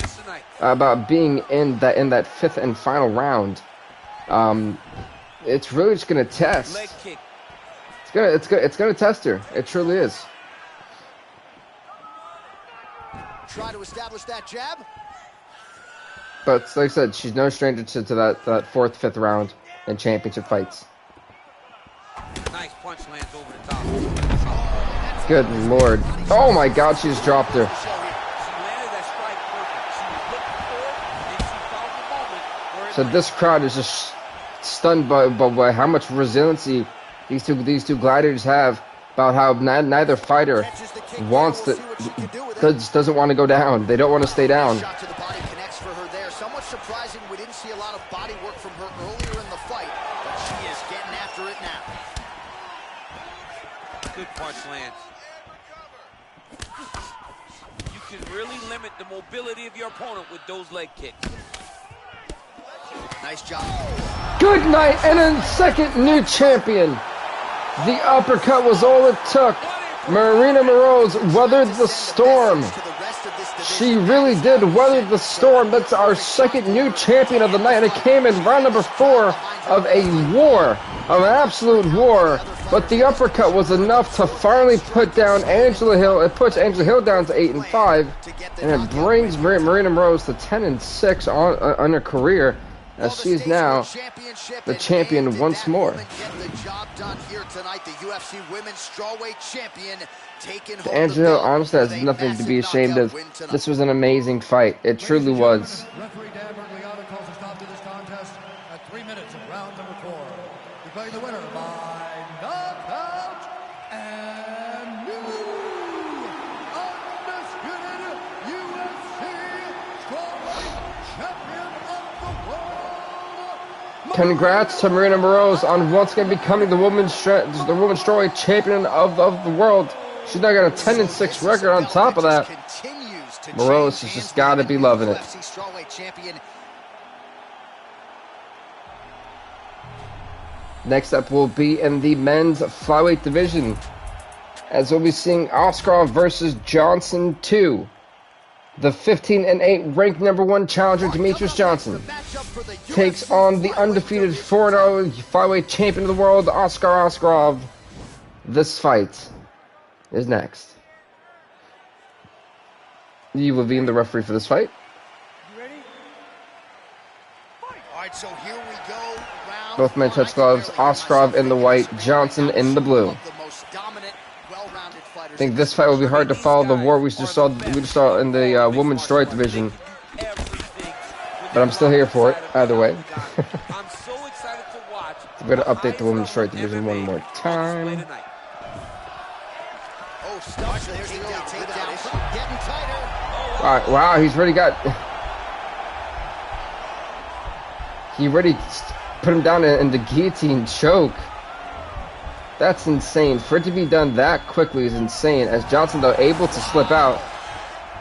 about being in that 5th and final round. It's really just gonna test. Leg kick. It's gonna test her. It truly is. Try to establish that jab. But like I said, she's no stranger to that 4th, 5th round in championship fights. Nice punch lands over the top. Good lord. Oh my god, she just dropped her. She landed that strike perfect. She was looking for it, and she found the moment where So this crowd is just stunned by how much resiliency these two gladiators have, about how neither fighter wants to doesn't want to go down. They don't want to stay down. Shot to the body connects for her there. Somewhat surprising we didn't see a lot of body work from her earlier in the fight, but she is getting after it now. good punch lands. You can really limit the mobility of your opponent with those leg kicks. Nice job. Good night, and then second new champion. The uppercut was all it took. Marina Moroz weathered the storm. She really did weather the storm. That's our second new champion of the night, and it came in round number 4 of a war, of an absolute war. But the uppercut was enough to finally put down Angela Hill. It puts Angela Hill down to 8-5, and it brings Marina Moroz to 10-6 on her career, as she is now the champion once more. Angela Hill honestly has nothing to be ashamed of. This was an amazing fight. It truly was. Referee Dan Bergliano calls a stop to this contest at 3 minutes of round number 4. Declaring the winner by knockout and new undisputed UFC strawweight champion of the world. Congrats to Marina Moroz on once again becoming the women's strawweight champion of the world. She's now got a 10-6 record on top of that. Moroz has just got to be loving it. Next up will be in the men's flyweight division, as we'll be seeing Oscar versus Johnson 2. The 15-8 ranked #1 challenger Demetrius Johnson takes on the undefeated 4-0 flyweight champion of the world, Oscar Oskarov. This fight is next. You will be in the referee for this fight. All right, so here we go. Both men touch gloves. Oscarov in the white, Johnson in the blue. I think this fight will be hard to follow the war we just saw in the women's strawweight division. But I'm still here for it, either way. I'm so excited to watch. I'm going to update the women's strawweight division one more time. Oh, stuff. There's the takedown. Getting tighter. All right, wow, he's already got... He already put him down in the guillotine choke. That's insane. For it to be done that quickly is insane. As Johnson, though, able to slip out,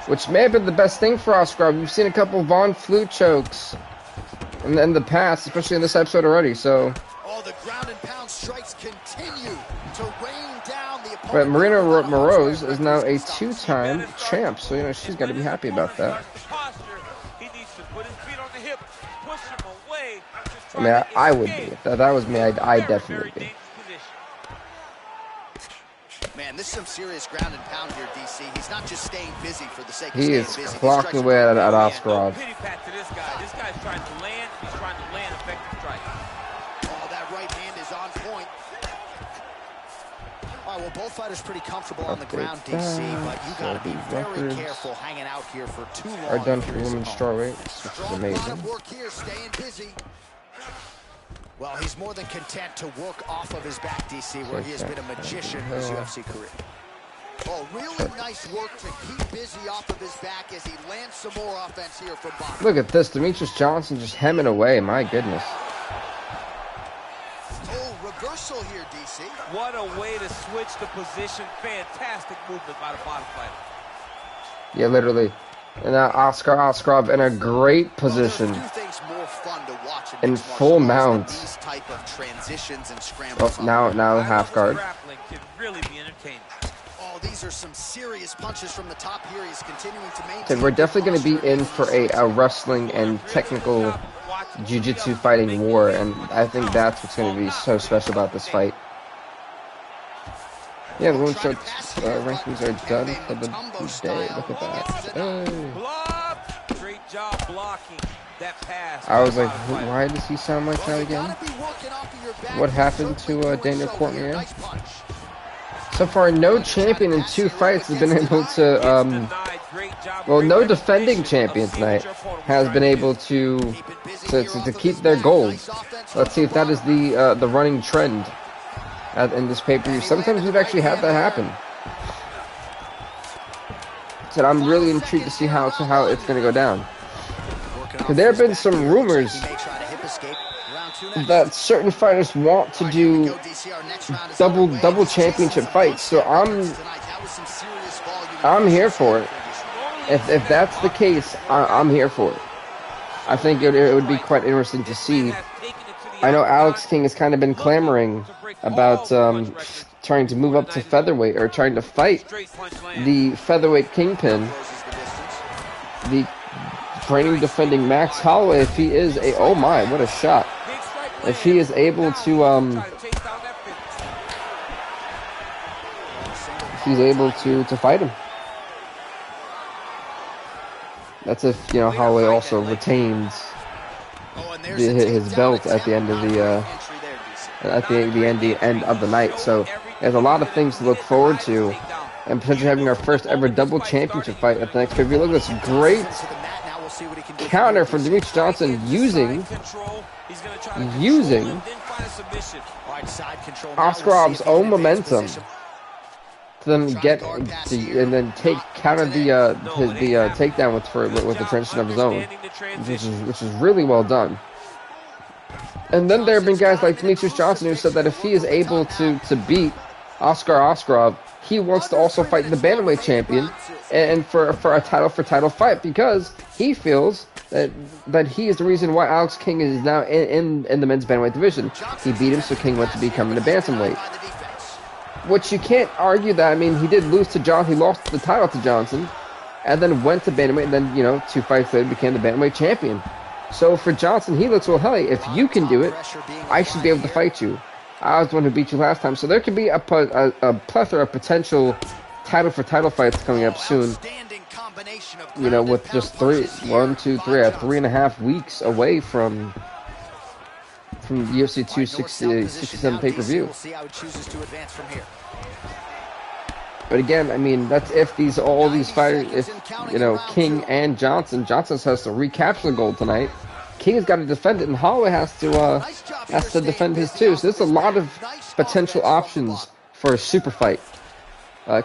which may have been the best thing for Oscarov. We've seen a couple of Von Flue chokes in the past, especially in this episode already. So, the ground and pound strikes continue to rain down the opponent. But Marina Moroz is now a two-time champ, so you know she's got to be happy about that. I mean, I would be. If that was me, I'd definitely be. Man, this is some serious ground and pound here, DC. He's not just staying busy for the sake of He staying is busy. clocking away at Oscarov. Pity pat to this guy. This guy's trying to land. He's trying to land effective strikes. Oh, that right hand is on point. All right, well, both fighters pretty comfortable on the ground, DC, but you got to be very careful hanging out here for too long. Are done for women's strawweight, which is amazing. Work here, staying busy. Well, he's more than content to work off of his back, DC, where he has been a magician in his UFC career. Oh, really nice work to keep busy off of his back as he lands some more offense here from bottom. Look at this, Demetrius Johnson just hemming away. My goodness. Oh, reversal here, DC. What a way to switch the position. Fantastic movement by the bottom fighter. Yeah, literally. And now Oscarov in a great position. In full mount. These type of transitions and Oh, now half guard. Can really be entertaining. Oh, these are some serious punches from the top here. He's continuing to maintain. So we're definitely going to be in for a wrestling and technical jiu-jitsu fighting war, and I think that's what's going to be so special about this fight. Yeah, the women's rankings are done for the day. Look at that. Hey. Great job blocking that pass. I was like, why does he sound like that again? What happened to Daniel Cormier? So far, no champion in 2 fights has been able to, well, no defending champion tonight has been able to keep their gold. Let's see if that is the running trend in this pay-per-view. Sometimes we've actually had that happen. So I'm really intrigued to see how it's going to go down. There have been some rumors that certain fighters want to do double championship fights. So I'm here for it. If that's the case, I'm here for it. I think it would be quite interesting to see. I know Alex King has kind of been clamoring about trying to move up to featherweight, or trying to fight the featherweight kingpin, the reigning defending Max Holloway, if he is a, oh my, what a shot. If he is able to fight him. That's if, you know, Holloway also retains his belt at the end of the end of the night. So there's a lot of things to look forward to, and potentially having our first ever double championship fight at the next pay-per-view. Look at this great counter from Demetrius Johnson using Oscarov's own momentum to then and then counter the takedown with the transition of his own, which is really well done. And then there have been guys like Demetrius Johnson who said that if he is able to beat Oscarov, he wants to also fight the bantamweight champion and for a title fight, because he feels that he is the reason why Alex King is now in the men's bantamweight division. He beat him, so King went to become a bantamweight. Which you can't argue that. I mean, he did lose to John. He lost the title to Johnson, and then went to bantamweight, and then, you know, 2 fights later became the bantamweight champion. So for Johnson, he looks, well, hell, if you can do it, I should be able to fight you. I was the one who beat you last time. So there could be a plethora of potential title fights coming up soon. combination of you know, with just 3.5 weeks away from UFC 267 pay-per-view. We'll see how it chooses to advance from here. But again, I mean, that's if all these fighters, if, you know, King and Johnson has to recapture the gold tonight. King has got to defend it, and Holloway has to defend his too. So there's a lot of potential options for a super fight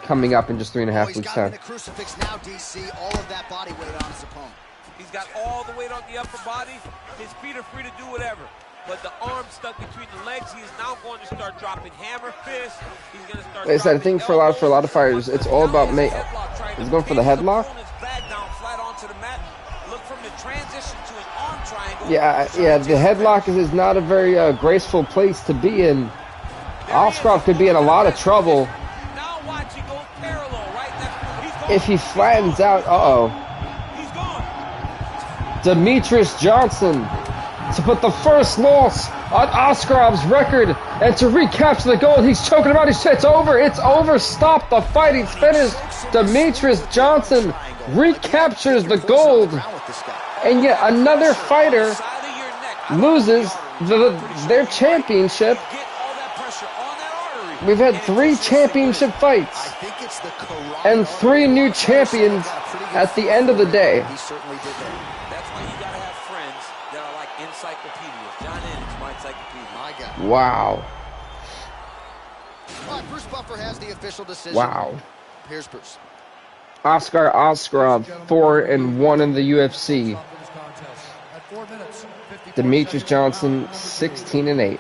coming up in just 3.5 weeks' time. Crucifix now, DC, all of that body weight on his opponent. He's got all the weight on the upper body. His feet are free to do whatever. But the arm stuck between the legs. He is now going to start dropping hammer fists. He's going to start. Like I said, I think for a lot of fighters, it's all about he's going for the headlock. Yeah, the headlock is not a very graceful place to be in. Askarov could be in a lot of trouble if he flattens out. Demetrius Johnson to put the first loss on Askarov's record and to recapture the gold. He's choking him out. It's over. It's over. Stop the fight. He's finished. Demetrius Johnson recaptures the gold. And yet another fighter loses their championship. We've had 3 championship fights and 3 new champions at the end of the day. That's why you gotta have friends that are like encyclopedias. John Ennis, my encyclopedia. My God. Wow. All right, Bruce Buffer has the official decision. Wow. Here's Bruce. Oscar Askarov, 4-1 in the UFC. Demetrius Johnson, 16-8.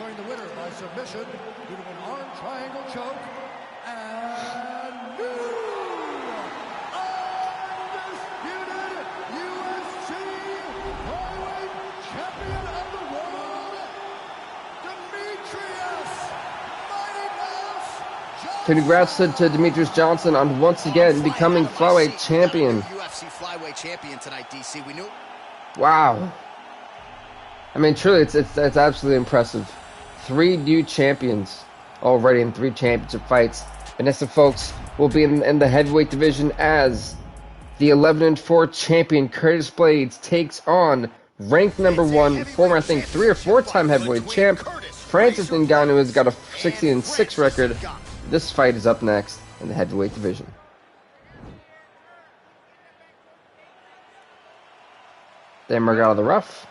Congrats to Demetrius Johnson on once again becoming flyweight champion. UFC flyweight champion tonight, DC. We knew. Wow. I mean, truly, it's absolutely impressive. 3 new champions already in 3 championship fights. Vanessa, folks, will be in the heavyweight division as the 11-4 champion Curtis Blades takes on ranked number 1, former, I think, 3 or 4-time heavyweight champ Francis Ngannou has got a 16-6 record. This fight is up next in the heavyweight division. Then we're out of the rough.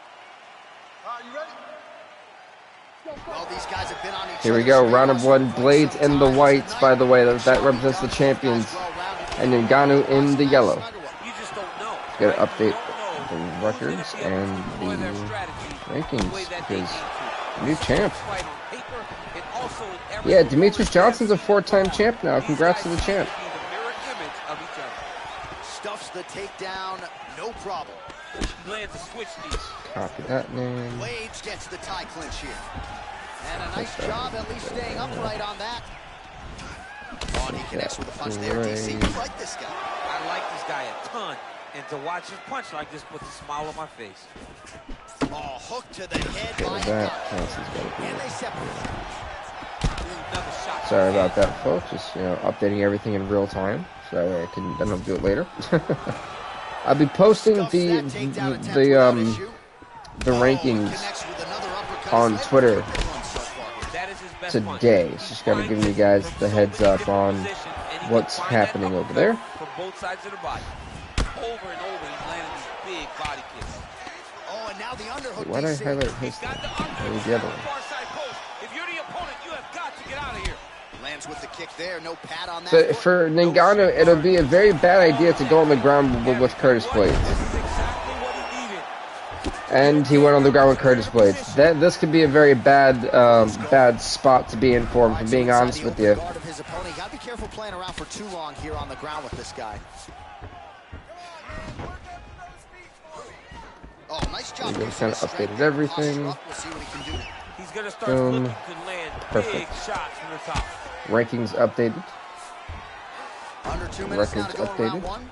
Here we go, round of 1. Blades in the whites, by the way. That represents the champions. And Ngannou in the yellow. Got to update the records and the rankings because new champ. Yeah, Demetrius Johnson's a 4-time champ now. Congrats to the champ. Stuffs the takedown, no problem. Copy that name. Blades gets the tie clinch here. And a nice job at least staying upright on that. Oh, and he connects with a punch there, DC. You like this guy. I like this guy a ton. And to watch his punch like this puts a smile on my face. Oh, hook to the head by that. And they separate. Sorry about that, folks. Just, you know, updating everything in real time, so that way I don't have to do it later. I'll be posting the rankings on Twitter today. It's just kind of giving you guys the heads up on what's happening over there. From both sides of the body. Over and over, he's landing these big body kicks. Oh, and now the underhook. Why did I highlight his thing? Where's the other one? If you're the opponent, you have got to get out of here. Lands with the kick there, no pad on that. So for Ngannou, it'll be a very bad idea to go on the ground with Curtis Blades. And he went on the ground with Curtis Blades. This could be a very bad spot to be in for him, if I'm being honest with you. Got to be careful playing around for too long here on the ground with this guy. Oh, nice job. We just kind of updated everything. We'll see what he can do. He's going to start looking to land big shots from the top. Rankings updated. Under 2 minutes Records now to go updated. round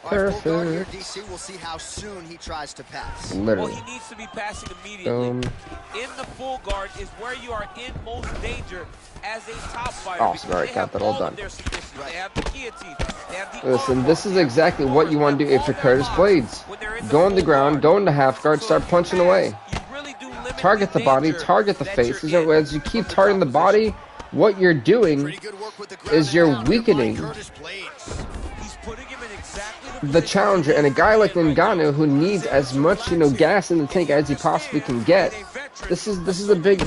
1. Perfect. DC, we'll see how soon he tries to pass. Literally. Well, he needs to be passing immediately. In the full guard is where you are in most danger as a top fighter. Awesome. All right, got that all done. They have the guillotine. They have the Listen, this is exactly what you want to do if you're Curtis Blades. Go on the ground, go into half guard, start punching away. Target the body, target the face. As you keep targeting the body, what you're doing is you're weakening the challenger. And a guy like Ngannou, who needs as much, gas in the tank as he possibly can get, this is big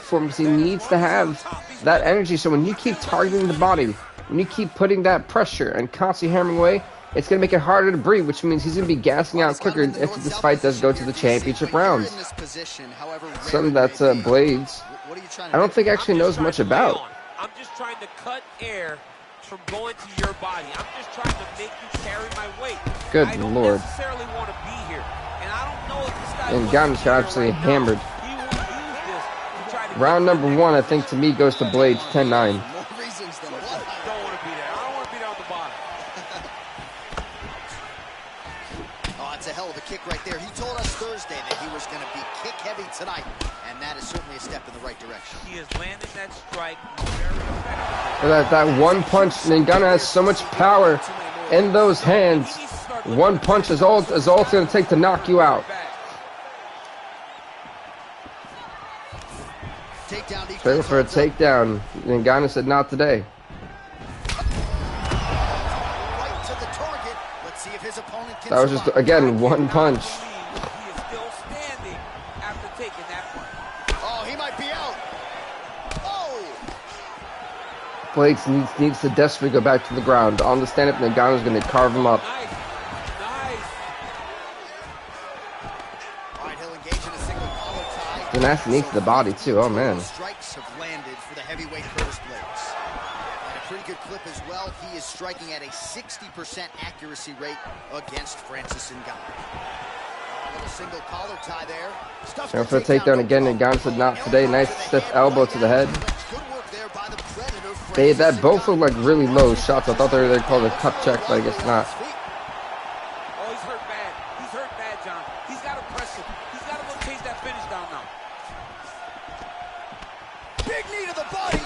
for him, because he needs to have that energy. So when you keep targeting the body, when you keep putting that pressure and constantly hammering away, it's going to make it harder to breathe, which means he's going to be gassing out quicker if this fight does go to the championship rounds. Something that Blades, I don't think actually knows much about. I'm just trying to cut air from going to your body. I'm just trying to make you carry my weight. Good I don't Lord. necessarily want to be here. And I don't know if this guy And Ngannou got absolutely hammered. He will use this to try to Round number 1, I think, to me, goes to Blades 10-9. I don't want to be there. I don't want to be down the bottom. Oh, it's a hell of a kick right there. He told us Thursday that he was going to be kick heavy tonight, and that is certainly a step in the right direction. He is landing that strike very effectively. That one punch, Ngannou has so much power in those hands. One punch is all it's going to take to knock you out. Trailer for a takedown. Ngannou said, not today. That was just, again, one punch. He is still standing after taking that punch. Oh, he might be out. Oh! Blades needs to desperately go back to the ground. On the stand-up, Ngannou's going to carve him up. Nice. All right, he'll engage in a single collar tie. The nasty knee to the body, too. Oh, man. Strikes have landed for the heavyweight Curtis Blades. And a pretty good clip as well. He is striking at a 60% accuracy rate against Francis Ngannou. A little single collar tie there. Going for a takedown again. Ngannou said, not today. Nice stiff elbow to the head. That both look like really low shots. I thought they were called a cup check, but I guess not. Oh, he's hurt bad. He's hurt bad, John. He's got to press him. He's got to go chase that finish down now. Big knee to the body.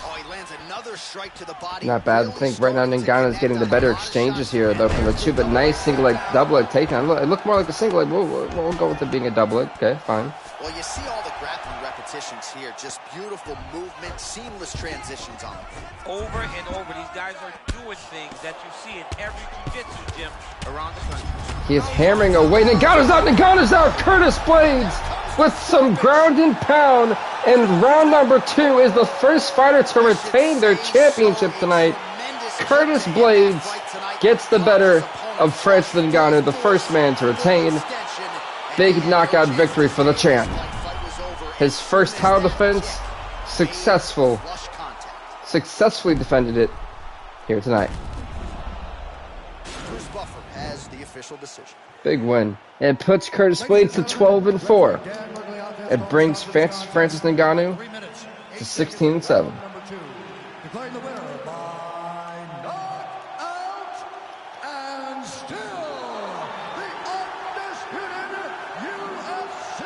Oh, he lands another strike to the body. Not bad. I think right now Ngannou is getting the better exchanges here, though, from the two. But nice single leg, double leg takedown. It looked more like a single leg. We'll go with it being a double leg. Okay, fine. Well, you see all the grappling repetitions here. Just beautiful movement, seamless transitions on them. Over and over, these guys are doing things that you see in every jiu-jitsu gym around the country. He is hammering away. Ngannou's out. Ngannou's out. Curtis Blades with some ground and pound. And round number 2 is the first fighter to retain their championship tonight. Curtis Blades gets the better of Francis Ngannou, the first man to retain. Big knockout victory for the champ. His first title defense, successfully defended it here tonight. Bruce Buffer has the official decision. Big win. It puts Curtis Blades to 12-4. It brings Francis Ngannou to 16-7. Declaring the winner by knockout and still the undisputed UFC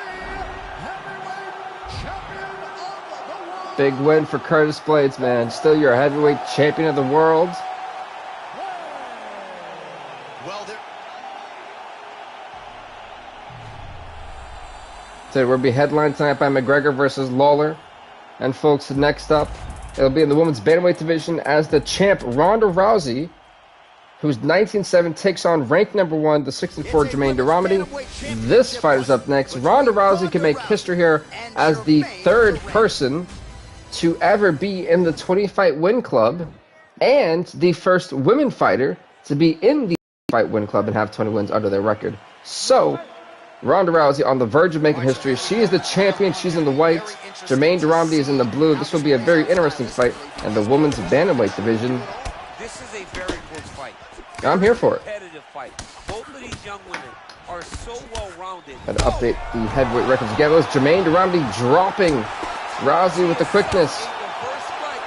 heavyweight champion of the world. Big win for Curtis Blades, man. Still your heavyweight champion of the world. Well, there. So we'll be headlined tonight by Mcgregor Vs Lawler. And folks, next up, it'll be in the women's bantamweight division as the champ Ronda Rousey, who's 19-7, takes on ranked number 1, the 64 Jermaine Duramedy. This fight is up next. Ronda Rousey can make history here as the 3rd person to ever be in the 20-fight win club and the first women fighter to be in the fight win club and have 20 wins under their record. So, Ronda Rousey on the verge of making history. She is the champion. She's in the white. Jermaine Duramedy is in the blue. This will be a very interesting fight in the women's bantamweight division. This is a very close fight. I'm here for it. Competitive fight. Both of these young women are so well-rounded. Got to update the heavyweight records again. Those Jermaine Duramedy dropping Rousey with the quickness. The first strike,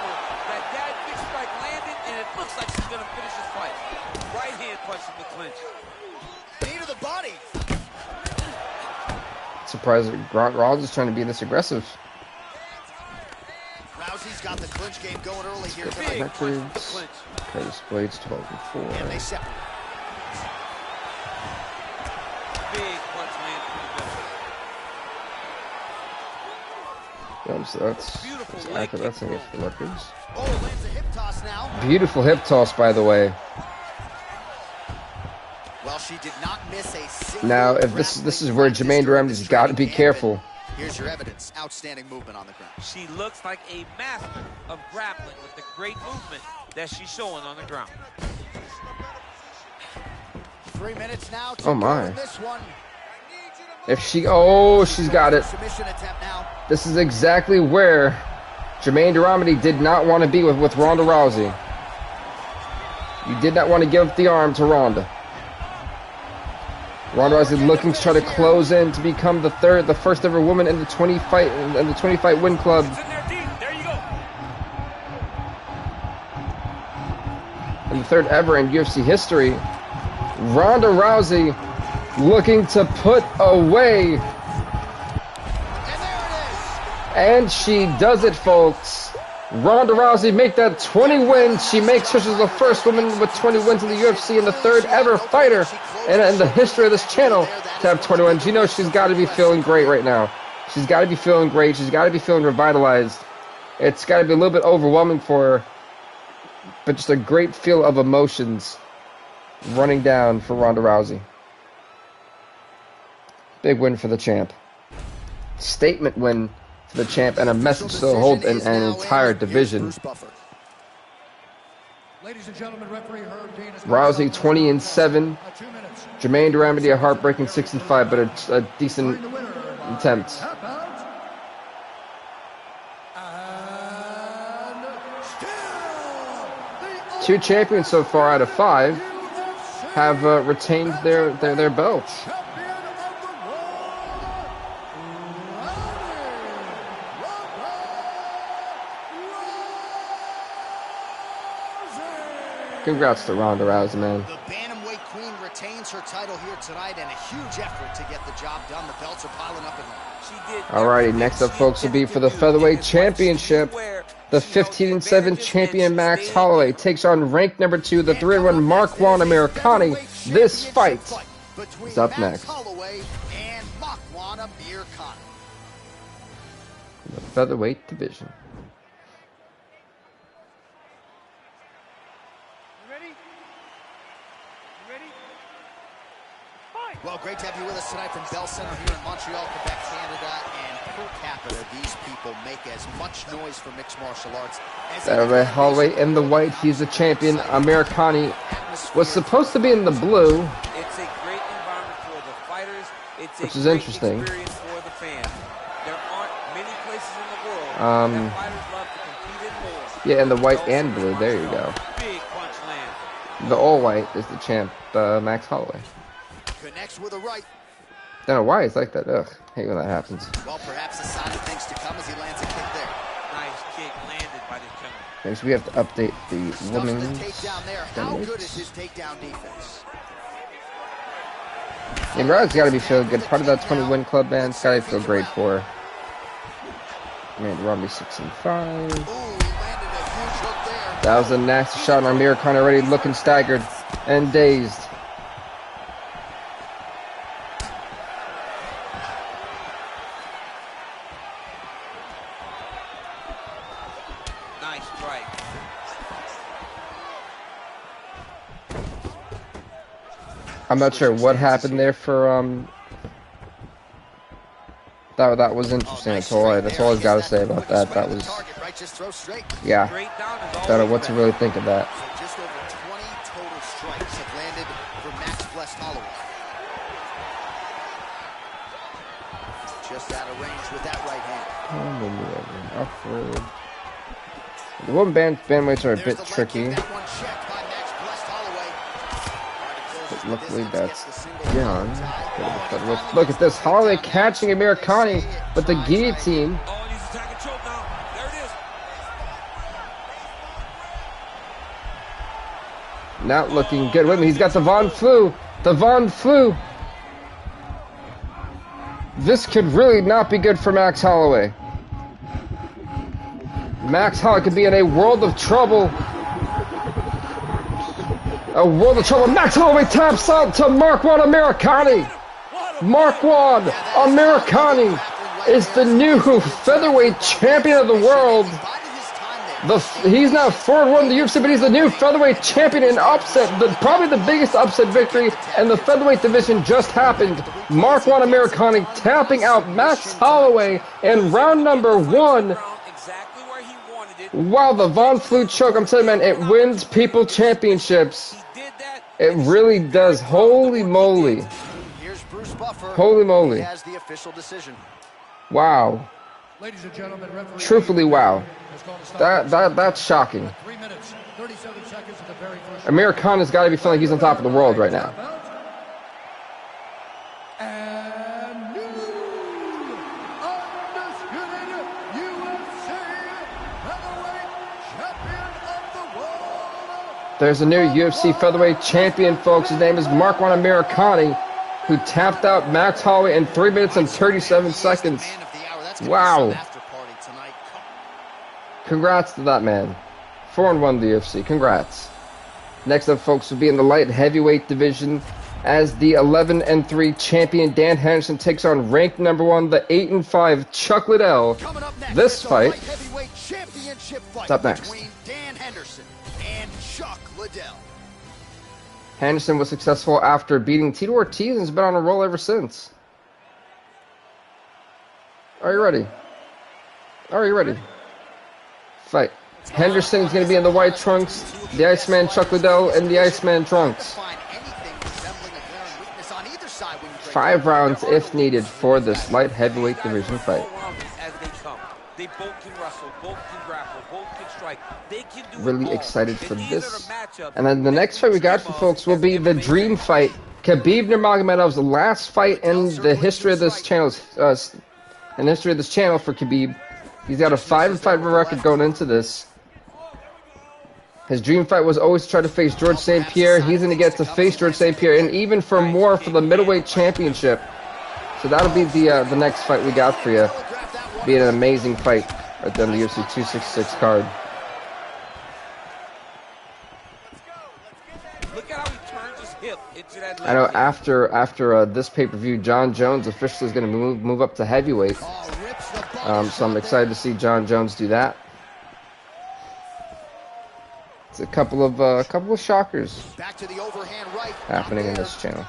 that big strike landed, and it looks like she's gonna finish this fight. Right hand punch from the clinch. Knee to the body. Surprised Rousey's trying to be this aggressive. Rousey's got the clinch game going early here Big tonight. punch from the clinch. Curtis Blades 12-4. And they separate. Big punch lands from the So that's Beautiful accurate. leg That's against the records. Oh, lands a hip toss now. Beautiful hip toss, by the way. Well, she did not miss a single. Now, if this is where Jermaine Durham's got to be careful. Here's your evidence. Outstanding movement on the ground. She looks like a master of grappling with the great movement that she's showing on the ground. 3 minutes now to Oh my! go in this one. If she's got it. Submission attempt now. This is exactly where Jermaine Durhamity did not want to be with Ronda Rousey. You did not want to give up the arm to Ronda. Ronda Rousey looking to try to close in to become the first ever woman in the 20 fight win club. There you go. And the third ever in UFC history. Ronda Rousey looking to put away. And she does it, folks. Ronda Rousey make that 20 wins. She makes her the first woman with 20 wins in the UFC and the third ever fighter in the history of this channel to have 20 wins. You know she's got to be feeling great right now. She's got to be feeling great. She's got to be feeling revitalized. It's got to be a little bit overwhelming for her, but just a great feel of emotions running down for Ronda Rousey. Big win for the champ. Statement win for the champ and a message to hold an entire division. Ladies and gentlemen, referee Herb Dean is Rousey 20-7. Jermaine Durhamity a heartbreaking 65, but a decent attempt. Two champions so far out of 5 have retained their belts. Congrats to Ronda Rousey, man. The Bantamweight Queen retains her title here tonight and a huge effort to get the job done. The belts are piling up in there. Alrighty, next up, folks, will be for the Featherweight Championship. The 15-7 champion Max Holloway takes on ranked number 2, the 3-1 Mark Juan Americani. This fight is up next. The featherweight division. Well, great to have you with us tonight from Bell Center here in Montreal, Quebec, Canada. And per capita, these people make as much noise for mixed martial arts as Holloway in the white. He's the champion. Americani was supposed to be in the blue. It's a great environment for the fighters. It's which a is great interesting. experience for the fans. There aren't many places in the world that fighters love to compete in more. Yeah, in the white and blue. There you go. Big punch land. The all white is the champ, Max Holloway. Connects with a right. I don't know why it's like that. Ugh, hate when that happens. Well, perhaps a sign of things to come as he lands a kick there. Nice kick landed by the gentleman. Next, we have to update the Stuffs women's. the takedown there. How good is his takedown defense? And Rod's got to be feeling good. Part of that 20-win club, man. It's got to feel great for her. Man, Robbie 6-5. Ooh, he landed a huge hook there. That was a nasty shot on Amir Khan, already looking staggered and dazed. Nice strike. I'm not sure what happened there for that was interesting. That's all I've got to say about that. That was, yeah. Don't know what to really think of that. So just over 20 total strikes have landed for Max Blessed Holloway. Just out of range with that right hand. Upward. The women bandweights are a bit tricky. That one checked by Max Blessed Holloway. But luckily that's gone. Look at this. Holloway catching Amir Khan with the guillotine. Oh, and he's attacking choke now. There it is. Not looking good. Wait a minute, he's got the Von Flu. The Von Flu. This could really not be good for Max Holloway. Max Holloway could be in a world of trouble. A world of trouble. Max Holloway taps out to Marwan Americani. Marwan Americani is the new featherweight champion of the world. He's now 4-1 in the UFC, but he's the new featherweight champion in upset. Probably the biggest upset victory in the featherweight division just happened. Marwan Americani tapping out Max Holloway in round number 1. Wow, the Von Flue choke, I'm telling you, man, it wins people championships. It really does. Holy moly. Holy moly. Wow. Truthfully, wow. That's shocking. Amir Khan has got to be feeling like he's on top of the world right now. There's a new UFC featherweight champion, folks. His name is Marwan Americani, who tapped out Max Holloway in 3 minutes and 37 seconds. Wow. Congrats to that man. 4-1 the UFC. Congrats. Next up, folks, will be in the light heavyweight division as the 11-3 champion Dan Henderson takes on ranked number 1, the 8-5 Chuck Liddell. This fight. What's up next? Dan Henderson and Chuck Liddell. Henderson was successful after beating Tito Ortiz and has been on a roll ever since. Are you ready? Are you ready? Fight. Henderson is going to be in the white trunks, the Iceman Chuck Liddell in the Iceman trunks. 5 rounds if needed for this light heavyweight division fight. They both can wrestle, both can grapple, both can strike. They can do really excited for this. And then the next fight we got for folks will be the dream fight. Khabib Nurmagomedov's last fight in the history of this channel. For Khabib. He's got a 5-5 record going into this. His dream fight was always to try to face George St. Pierre. He's going to get to face George St. Pierre, and even for more for the middleweight championship. So that'll be the next fight we got for you. Be an amazing fight right there on the UFC 266 card. Look at how he turns his hip into that leg. I know after this pay-per-view, John Jones officially is going to move up to heavyweight. So I'm excited to see John Jones do that. It's a couple of shockers happening in this channel.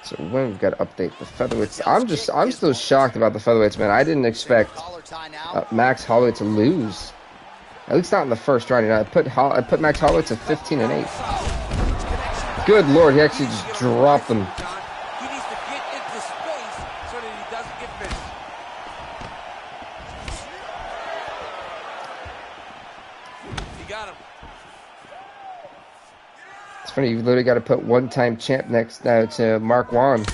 So when we've got to update the featherweights, I'm still shocked about the featherweights, man. I didn't expect Max Holloway to lose, at least not in the first round. You know, I put Max Holloway to 15-8. Good Lord, he actually just dropped them. He needs to get into space so that he doesn't get finished. He got him. It's funny, you've literally got to put one-time champ next now to Mark Wan.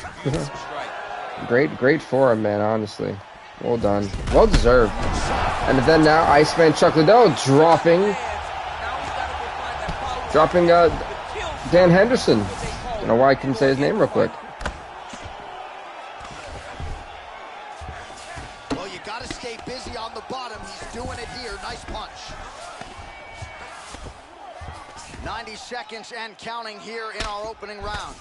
Great for him, man, honestly. Well done. Well deserved. And then now Iceman Chuck Liddell dropping Dan Henderson. I don't know why I couldn't say his name real quick. Well, you got to stay busy on the bottom. He's doing it here. Nice punch. 90 seconds and counting here in our opening round.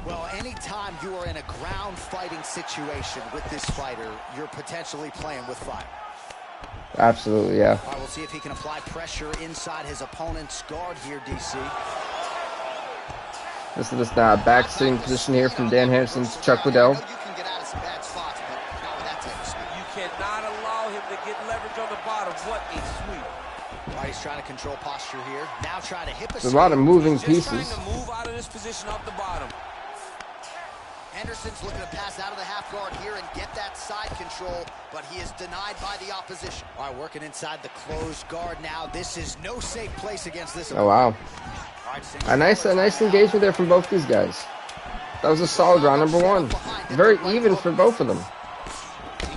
Well, anytime you are in a ground fighting situation with this fighter, you're potentially playing with fire. Absolutely, yeah. All right, we'll see if he can apply pressure inside his opponent's guard here, DC. This is this back sitting position here from Dan Henderson to Chuck Liddell. You can get out of some bad spots, but not with that type of speed. You cannot allow him to get leverage on the bottom. What a sweep. All right, he's trying to control posture here. Now trying to hip a There's a lot of moving Just pieces. trying to move out of this position off the bottom. Henderson's looking to pass out of the half guard here and get that side control, but he is denied by the opposition. All right, working inside the closed guard now. This is no safe place against this. Oh, wow. All right, A nice engagement there from both these guys. That was a solid round number 1. Very even for both of them. He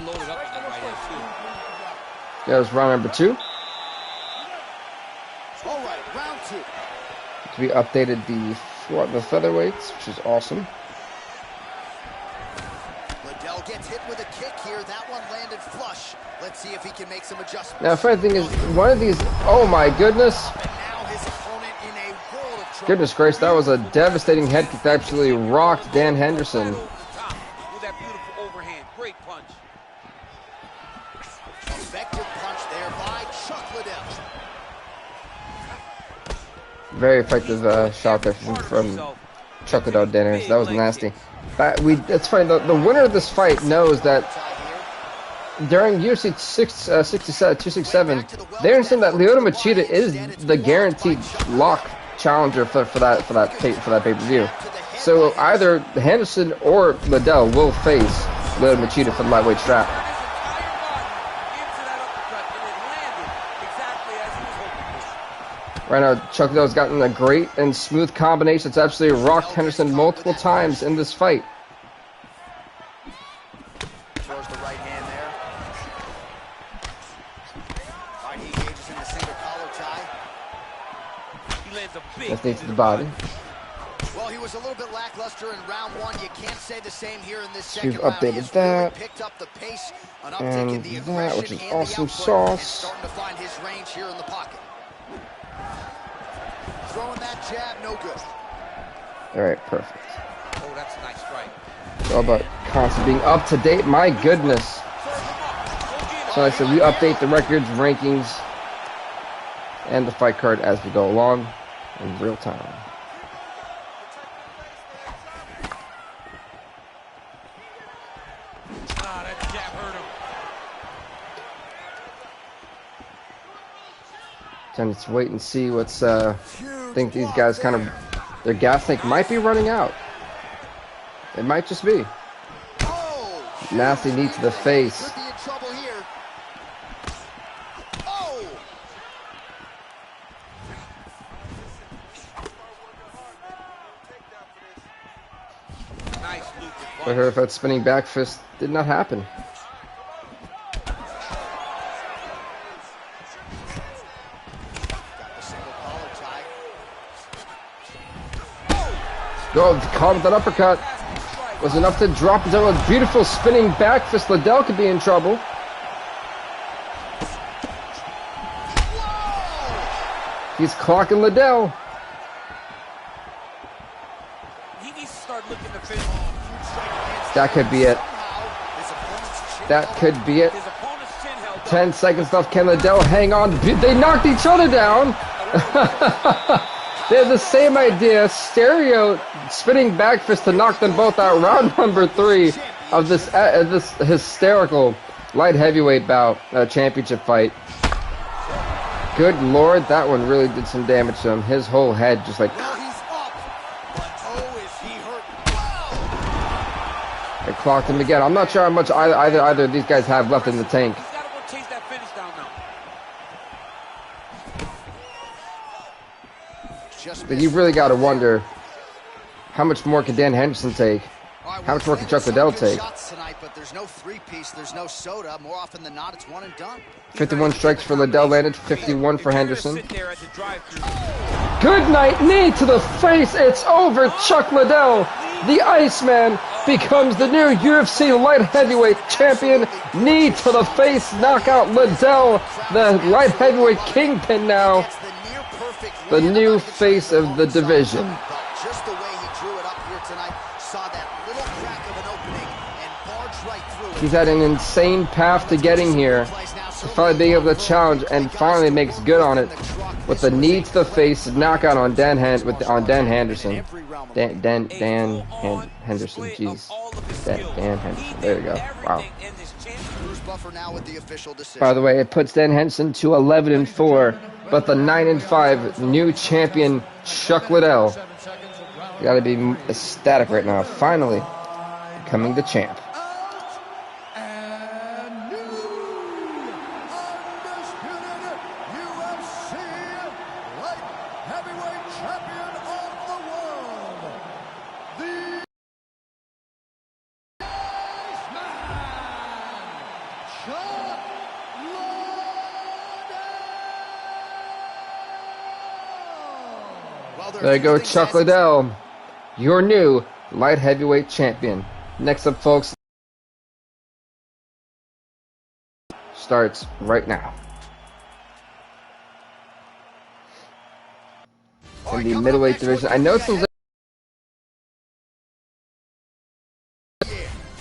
loaded up on that right hand, too. That was round number 2. 2. We updated the featherweights, which is awesome. Liddell gets hit with a kick here. That one landed flush. Let's see if he can make some adjustments. Now, funny thing is, one of these, oh my goodness. And now his opponent in a world of trouble. Goodness gracious, that was a devastating head kick that actually rocked Dan Henderson. With that beautiful overhand. Great punch. Effective punch there by Chuck Liddell. Very effective shot there from Chuck Liddell. Dan Henderson. That was nasty. It's funny, the winner of this fight knows that during UFC 267, they understand that Lyoto Machida is the guaranteed lock challenger for that pay-per-view. So either Henderson or Liddell will face Lyoto Machida for the lightweight strap. Right now, Chuck Liddell's gotten a great and smooth combination. It's absolutely rocked Henderson multiple times in this fight. Throws the right hand there. Right, he engages in the single collar tie. He lands a big That's neat to the body. Well, he was a little bit lackluster in round 1. You can't say the same here in this We've second round. updated He has that. really picked up the pace, an uptick in And the that, aggression which is and the awesome output, sauce. and starting to find his range here in the pocket. Throwing that jab, no good. Alright, perfect. Oh, that's a nice strike. It's all about constantly being up to date. My goodness. So like I said, we update the records, rankings, and the fight card as we go along in real time. Ah, that jab hurt him. So let's wait and see what's, I think these guys kind of, their gas tank might be running out. It might just be. Oh, Nasty knee to the face. could be in trouble here. Oh! Nice loop and But her if that spinning back fist did not happen. Got the single collar tie. Go, caught with that uppercut. Was enough to drop into a beautiful spinning back fist. Liddell could be in trouble. He's clocking Liddell. he needs to start looking to finish. That could be it. His opponent's chin That could be it. His opponent's chin held up. 10 seconds left. Can Liddell hang on? They knocked each other down. They have the same idea. Stereo spinning back fist to knock them both out. Round number 3 of this hysterical light heavyweight bout, championship fight. Good Lord, that one really did some damage to him. His whole head just like... Well, he's up, but oh, is he hurt? Wow! It clocked him again. I'm not sure how much either of these guys have left in the tank. He's got to go chase that finish down now. Just But you really got to wonder, how much more can Dan Henderson take? How much more can Chuck Liddell take? Shots tonight, but there's no three-piece, there's no soda. More often than not, it's one and done. 51 strikes for Liddell landed, 51 for If you're gonna Henderson. sit there at the drive-thru, Good night, knee to the face. It's over. Chuck Liddell, the Iceman, becomes the new UFC light heavyweight champion. Knee to the face, knockout Liddell, the light heavyweight kingpin now, It's the near-perfect the win. new face of the division. But just the way he drew it up here tonight, saw that little crack of an opening and barged right through it. He's had an insane path to getting here, to finally being able to challenge, and finally makes good on it with the knee to the face knockout on Dan Henderson. Dan Henderson. Jeez. Dan Henderson. There you go. Wow. Bruce Buffer now with the official decision. By the way, it puts Dan Henderson to 11-4, but the 9-5 new champion Chuck Liddell got to be ecstatic right now. Finally, becoming the champ. And new undisputed UFC light heavyweight champion of the world, the Iceman, Chuck Liddell. There you go, Chuck Liddell, your new light heavyweight champion. Next up, folks, starts right now. In the middleweight division, I know some.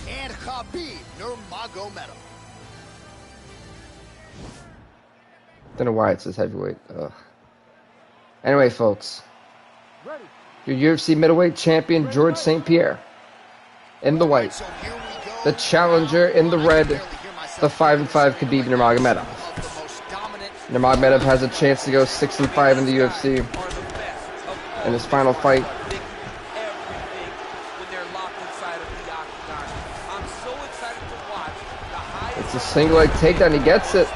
And Khabib Nurmagomedov. Don't know why it says heavyweight. Ugh. Anyway, folks, your UFC middleweight champion George St. Pierre in the white, the challenger in the red, the 5-5 Khabib Nurmagomedov. Nurmagomedov has a chance to go 6-5 in the UFC in his final fight. It's a single leg takedown. He gets it.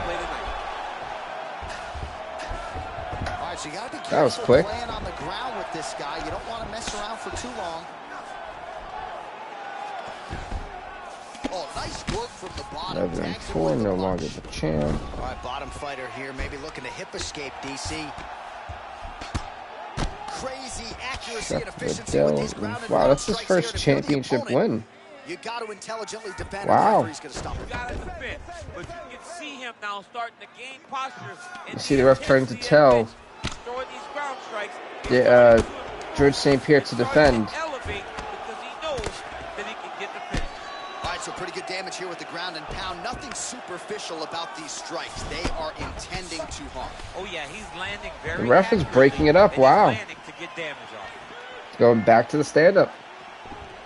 That was quick. On the ground with this guy. You don't want to mess around for too long. Oh, nice work from the bottom. 11-4, no longer the champ. All right, bottom fighter here, maybe looking to hip escape, DC. Crazy accuracy and efficiency with these ground and wow, that's his strikes first here to championship win. You got to intelligently defend. Wow. He's going to stop it. You got to defend, but you can see him now starting to gain posture. You see the ref trying to tell George St. Pierre to defend. So pretty good damage here with the ground and pound. Nothing superficial about these strikes. They are intending to harm. Oh yeah, he's landing very. The ref is breaking it up. Wow. To get damage off. It's going back to the stand-up.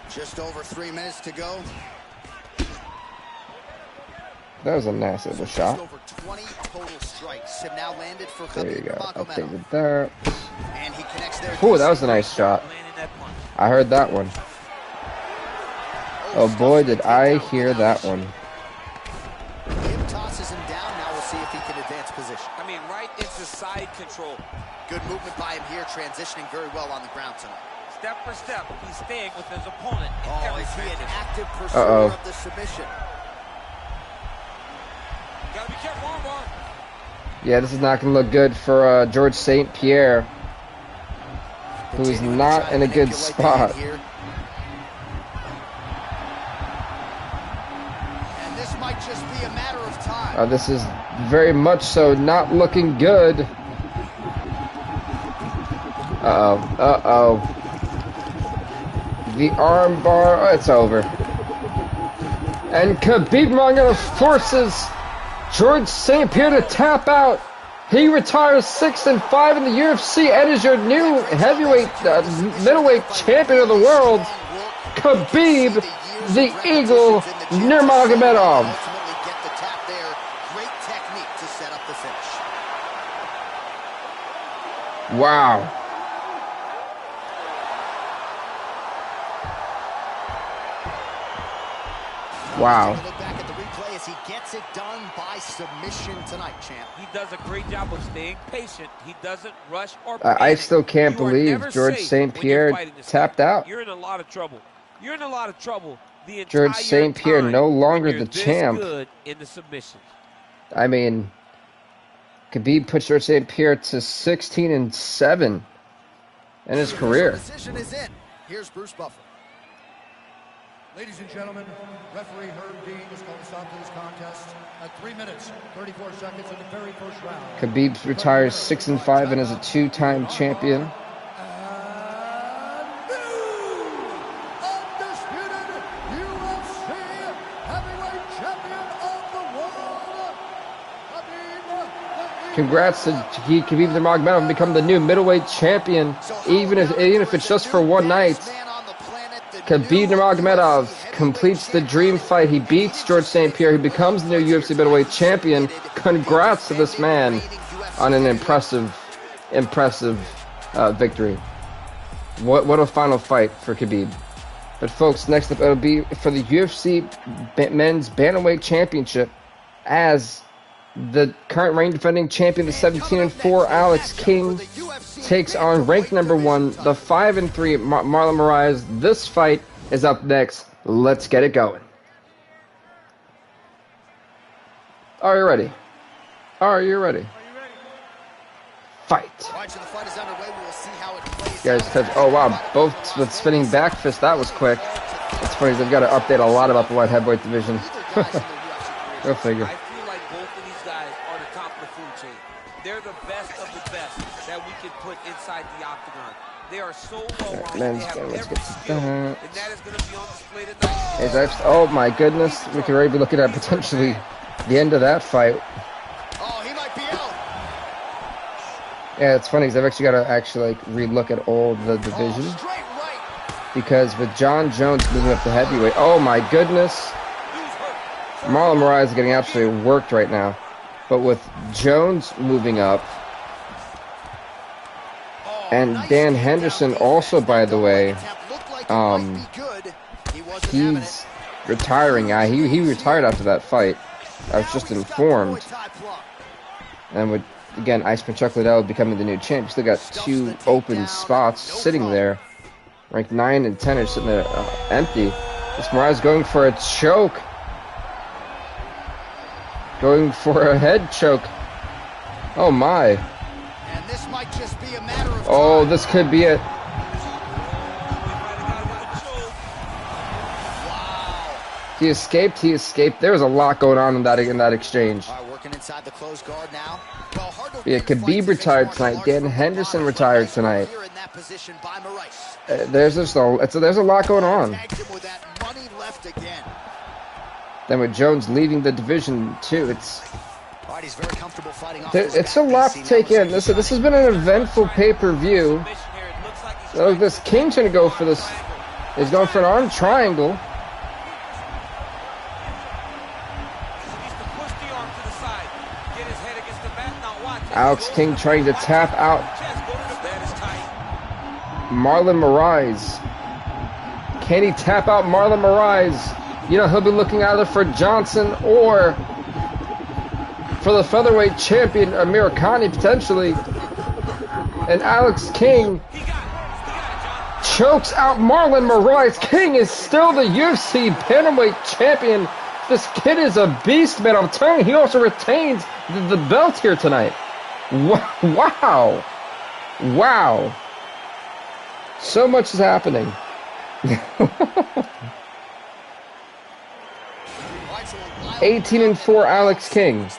Just over 3 minutes to go. That was a nice little shot. Just over 20 total strikes have now landed for Khabib. There you go. Updated there. And he connects there. Oh, that was a nice shot. I heard that one. Oh boy, did I hear that one. Him tosses him down. Now we'll see if he can advance position. I mean, right into side control. Good movement by him here, transitioning very well on the ground tonight. Step for step, he's staying with his opponent in every is he an transition. active pursuer of the submission? Gotta be careful, armbar. Yeah, this is not going to look good for George St. Pierre, who is not in a good spot. Just be a matter of time. This is very much so not looking good. The arm bar, it's over. And Khabib Nurmagomedov forces George St. Pierre to tap out. He retires 6-5 in the UFC and is your new heavyweight, middleweight champion of the world, Khabib the Eagle Nurmagomedov. Wow. Wow. Look back at the replay as he gets it done by submission tonight, champ. He does a great job of staying patient. He doesn't rush or I still can't believe George St. Pierre tapped out. You're in a lot of trouble. You're in a lot of trouble. The George St. Pierre no longer the champ. Good in the submissions. I mean, Khabib put George St. Pierre to 16-7 in his career. Decision is in. Here's Bruce Buffer. Ladies and gentlemen, referee Herb Dean has called a stop to this contest at 3 minutes, 34 seconds in the very first round. Khabib retires 6-5 and is a two-time champion. Congrats to Khabib Nurmagomedov become the new middleweight champion, even if it's just for one night. Khabib Nurmagomedov completes the dream fight. He beats George St. Pierre. He becomes the new UFC middleweight champion. Congrats to this man on an impressive victory. What a final fight for Khabib. But folks, next up it'll be for the UFC Men's Bantamweight Championship, as the current reigning defending champion, the 17-4 Alex King, takes on ranked number 1, the 5-3 Marlon Moraes. This fight is up next. Let's get it going. Are you ready? Are you ready? fight. Right, so the fight is underway. We will see how it plays You guys touch. Oh wow, both with spinning back fist. That was quick. It's funny, they've got to update a lot about the light heavyweight division. Go figure. I feel like both of these guys are the top of the food chain. They're the best of the best that we can put inside the octagon. They are so low round. They have every skill, and that is going to be on display tonight. Oh my goodness, we could already be looking at potentially the end of that fight. Oh, he might be out. Yeah, it's funny because I've actually got to like relook at all the division, because with John Jones moving up to heavyweight, oh my goodness, Marlon Moraes is getting absolutely worked right now. But with Jones moving up, and Dan Henderson also, by the way, he's retiring. He retired after that fight. I was just informed. And with, again, Iceman Chuck Liddell becoming the new champ, still got 2 open spots sitting there. Ranked 9 and 10 are sitting there empty. This Moraes going for a choke. Going for a head choke. Oh my. And this might just be a matter of oh, this could be it. wow. He escaped. There was a lot going on in that exchange. All right, working inside the closed guard now. Well, yeah, Khabib retired tonight. Dan Henderson retired tonight. There's a lot going on. Then with Jones leaving the division too, it's a lot to take in. This has been an eventful pay-per-view. So this King's gonna go for this. He's going for an arm triangle. Alex King trying to tap out Marlon Moraes. Can he tap out Marlon Moraes? You know, he'll be looking either for Johnson or for the featherweight champion, Amir Khan, potentially. And Alex King chokes out Marlon Moraes. King is still the UFC bantamweight champion. This kid is a beast, man. I'm telling you, he also retains the belt here tonight. Wow. Wow. So much is happening. 18-4 Alex King.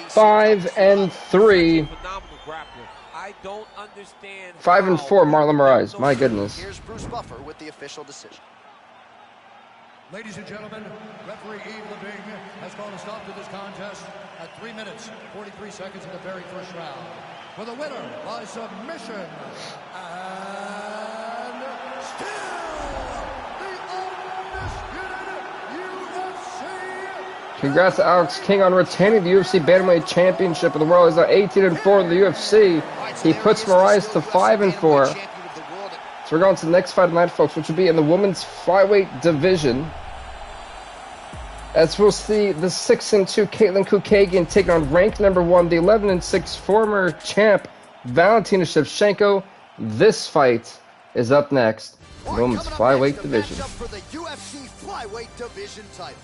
5-3. 5-4 Marlon Moraes. My goodness. Here's Bruce Buffer with the official decision. Ladies and gentlemen, referee Ep50 has called a stop to this contest at 3 minutes, 43 seconds in the very first round. For the winner by submission, and still the undisputed UFC. Congrats to Alex King on retaining the UFC Bantamweight Championship of the world. He's now 18-4 in the UFC. He puts Moraes to 5-4. So we're going to the next fight tonight, folks, which will be in the women's flyweight division. As we'll see the 6-2 Caitlin Kukagian taking on ranked number 1, the 11-6 former champ Valentina Shevchenko. This fight is up next. The women's flyweight division. For the UFC flyweight division title.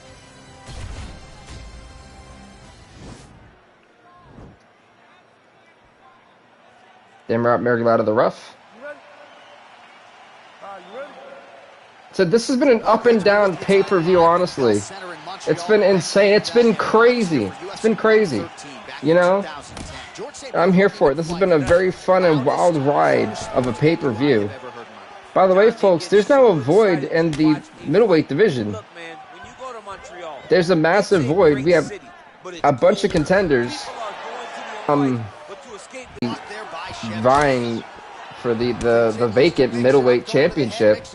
Damn, Mary out of the rough. So this has been an up and down pay-per-view, honestly. It's been insane. It's been crazy. It's been crazy. You know? I'm here for it. This has been a very fun and wild ride of a pay-per-view. By the way, folks, there's now a void in the middleweight division. There's a massive void. We have a bunch of contenders vying for the vacant middleweight championship.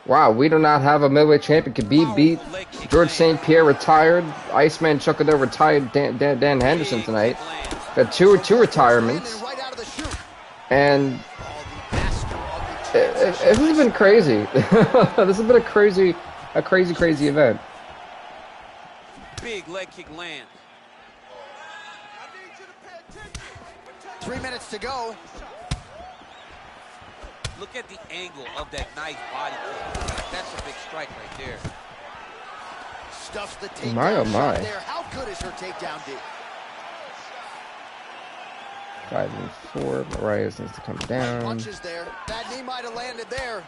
Wow, we do not have a middleweight champion. Khabib beat George St. Pierre, retired. Iceman Chuck Liddell retired. Dan Henderson tonight. Got two retirements, and this has been crazy. This has been a crazy event. Big leg kick lands. 3 minutes to go. Look at the angle of that nice body kick. That's a big strike right there. Stuffs the takedown my, oh my. shot there. How good is her takedown, D? 5 and 4. Marias needs to come down. Punches there. That knee might have landed there.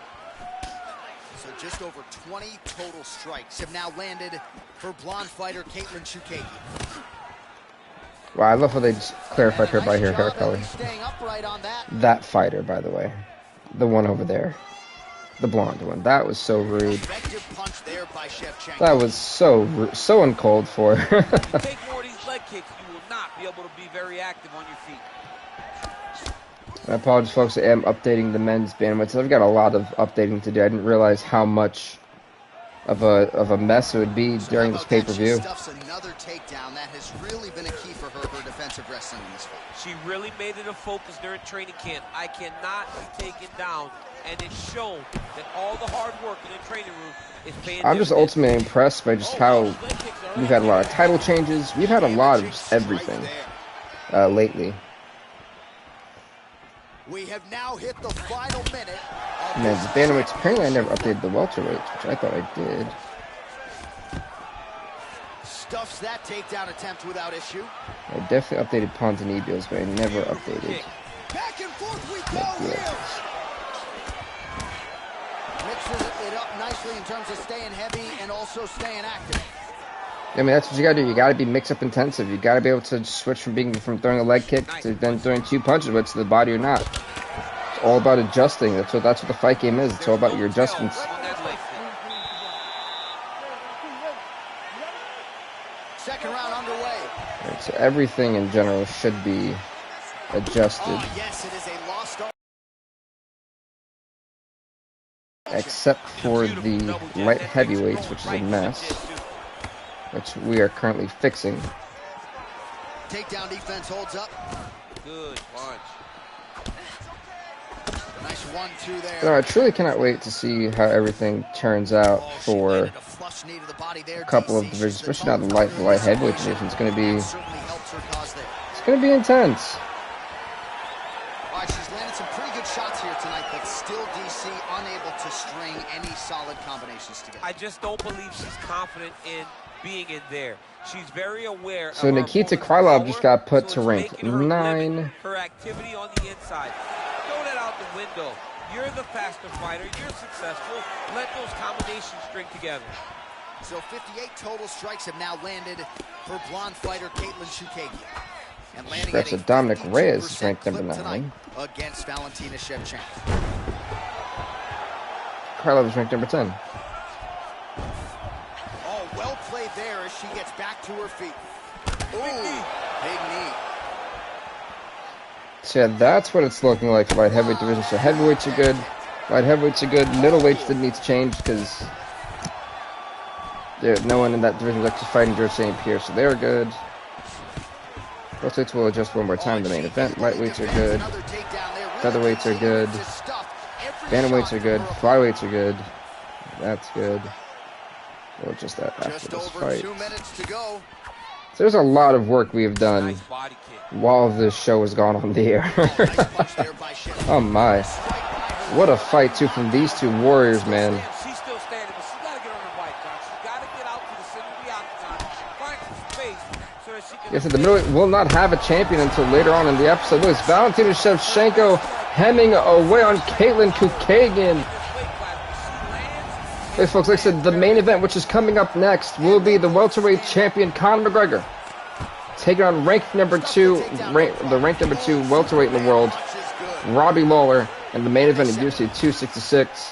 So just over 20 total strikes have now landed for blonde fighter Caitlin Chukagi. Wow, I love how they just clarified her by her hair color. Staying upright on that. That fighter, by the way. The one over there. The blonde one. That was so rude. Punch there by Shevchenko. That was so uncalled for. Take more of these leg kicks, you will not be able to be very active on your feet. I apologize, folks. I am updating the men's bandwidth. I've got a lot of updating to do. I didn't realize how much of a mess it would be during this pay-per-view. She stuffs another takedown. That has really been a key for her defensive wrestling in this fight. She really made it a focus during training camp. I cannot be taken down, and it's shown that all the hard work in the training room is paying I'm just dividends. ultimately impressed by just how we've had a lot of title changes. We've had a lot of everything lately. We have now hit the final minute. Men's bantamweights. Apparently, I never updated the welterweights, which I thought I did. Stuffs that takedown attempt without issue. I definitely updated Ponzinibbio's, but I never updated. Back and forth we go here. Mixes it up nicely in terms of staying heavy and also staying active. I mean, that's what you gotta do. You gotta be mix-up intensive. You gotta be able to switch from throwing a leg kick to then throwing 2 punches, whether it's to the body or not. It's all about adjusting. That's what the fight game is. It's all about your adjustments. Second round underway. Right, so everything in general should be adjusted, Oh, yes, it is a lost art. except for the light heavyweights, which is a mess, which we are currently fixing. Takedown defense holds up. Good punch. Nice 1-2 there. No, I truly cannot wait to see how everything turns out for a couple of divisions, especially now the light heavyweight division. It's going to be intense. All right, she's landed some pretty good shots here tonight, but still DC unable to string any solid combinations together. I just don't believe she's confident in being in there. She's very aware. So of her Nikita opponent's Krylov power, just got put so to it's rank making her limit 9. Her activity on the inside. Throw that out the window. You're the faster fighter. You're successful. Let those combinations string together. So 58 total strikes have now landed for blonde fighter Caitlin Chukagi. And landing That's at a Dominic 52% Reyes ranked number clip tonight 9. against Valentina Shevchenko. Krylov is ranked number 10. Oh, well played there as she gets back to her feet. Ooh, big knee. So yeah, that's what it's looking like for light heavyweight division. So heavyweights are good, light heavyweights are good, middleweights didn't need to change because no one in that division was actually fighting George St. Pierre, so they're good. Welterweights will adjust one more time to the main event. Lightweights are good, featherweights are good, bantamweights are good, flyweights are good. That's good. We'll adjust that after this fight. 2 minutes to go. So there's a lot of work we have done Nice body kick. while this show has gone on the air. Nice punch there by Shevchenko. Oh my. What a fight too from these two warriors, man. She's still standing, but she's got to get on her bike, John. She's got to get out to the center of the octagon, find some space so that she can... Yes, the middleweight will not have a champion until later on in the episode. Look, it's Valentina Shevchenko hemming away on Caitlin Chukagi. Hey folks, like I said, the main event, which is coming up next, will be the welterweight champion Conor McGregor taking on the ranked number 2 welterweight in the world, Robbie Lawler, and the main event of UFC 266.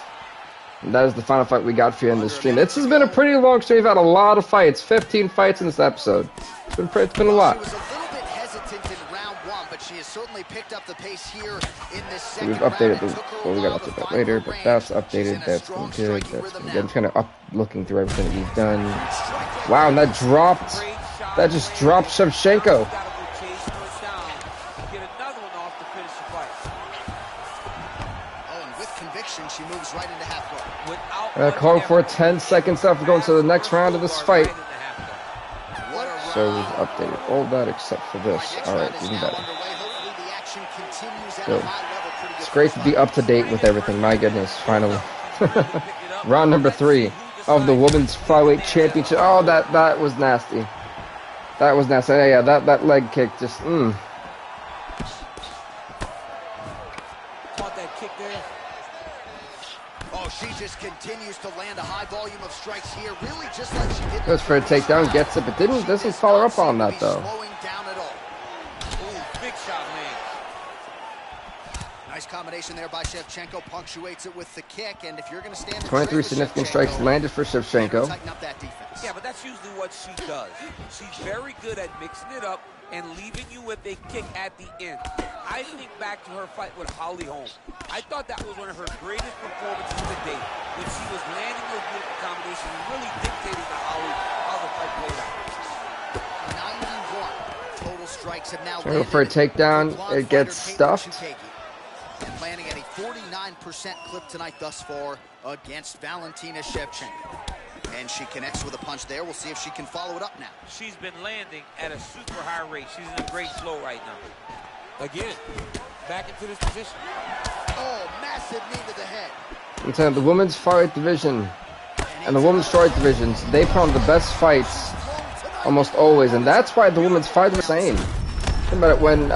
And that is the final fight we got for you in this stream. This has been a pretty long stream. We've had a lot of fights, 15 fights in this episode. It's been a lot. She was a little bit hesitant in round 1, but she has certainly picked up the pace here in this second We've updated round. we got to update that later, but that's updated. That's been good. That's been good. I'm kind of looking through everything that we've done. Wow, and that dropped. That just dropped Shevchenko. She moves right into half guard. Calling for 10 seconds left. We're going to the next round of this fight. So we've updated all that except for this. Alright, even better. So, it's great to be up to date with everything. My goodness, finally. Round number 3 of the Women's Flyweight Championship. Oh, that was nasty. That was nasty. Yeah, that leg kick just, continues to land a high volume of strikes here, really just like she did. Goes for a takedown, gets it, but doesn't follow up on that though. Slowing down at all. Ooh, big shot lands. Nice combination there by Shevchenko, punctuates it with the kick, and if you're going to stand 23 significant strikes landed for Shevchenko. Tighten up that defense. Yeah, but that's usually what she does. She's very good at mixing it up and leaving you with a kick at the end. I think back to her fight with Holly Holm. I thought that was one of her greatest performances to date, when she was landing those beautiful combinations and really dictating to Holly how the fight played out. 91 total strikes have now Go for a takedown. It gets stuffed. Landing at a 49% clip tonight thus far against Valentina Shevchenko. And she connects with a punch there. We'll see if she can follow it up now. She's been landing at a super high rate. She's in a great flow right now. Again, back into this position. Oh, massive knee to the head. I'm telling you, the women's flyweight division and the women's strawweight divisions, they put on the best fights almost always, and that's why the women's fights are the same. Think about it, when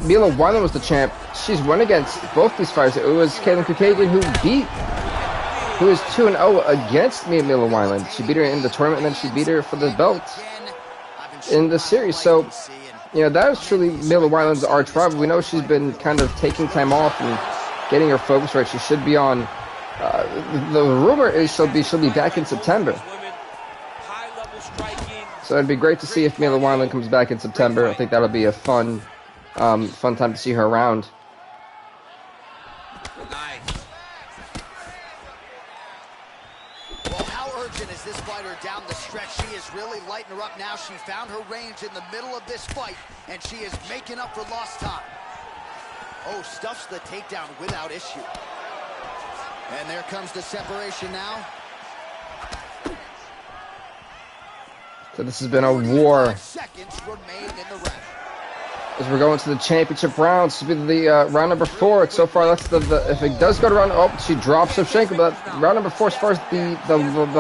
Mila Wineland was the champ, she's won against both these fighters. It was Katlyn Kukagian who is 2-0 against Mila Wineland. She beat her in the tournament, and then she beat her for the belt in the series. So, you know, that is truly Mila Wineland's arch rival. We know she's been kind of taking time off and getting her focus right. She should be on. The rumor is she'll be back in September. So it'd be great to see if Mila Wineland comes back in September. I think that'll be a fun time to see her around. Nice. Well, how urgent is this fighter down the stretch? She is really lighting her up now. She found her range in the middle of this fight, and she is making up for lost time. Oh, stuffs the takedown without issue. And there comes the separation now. So this has been a war. Seconds remain in the round. As we're going to the championship rounds, this will be the round number 4. So far, that's the if it does go to round, oh, she drops Shevchenko, but round number 4 as far as the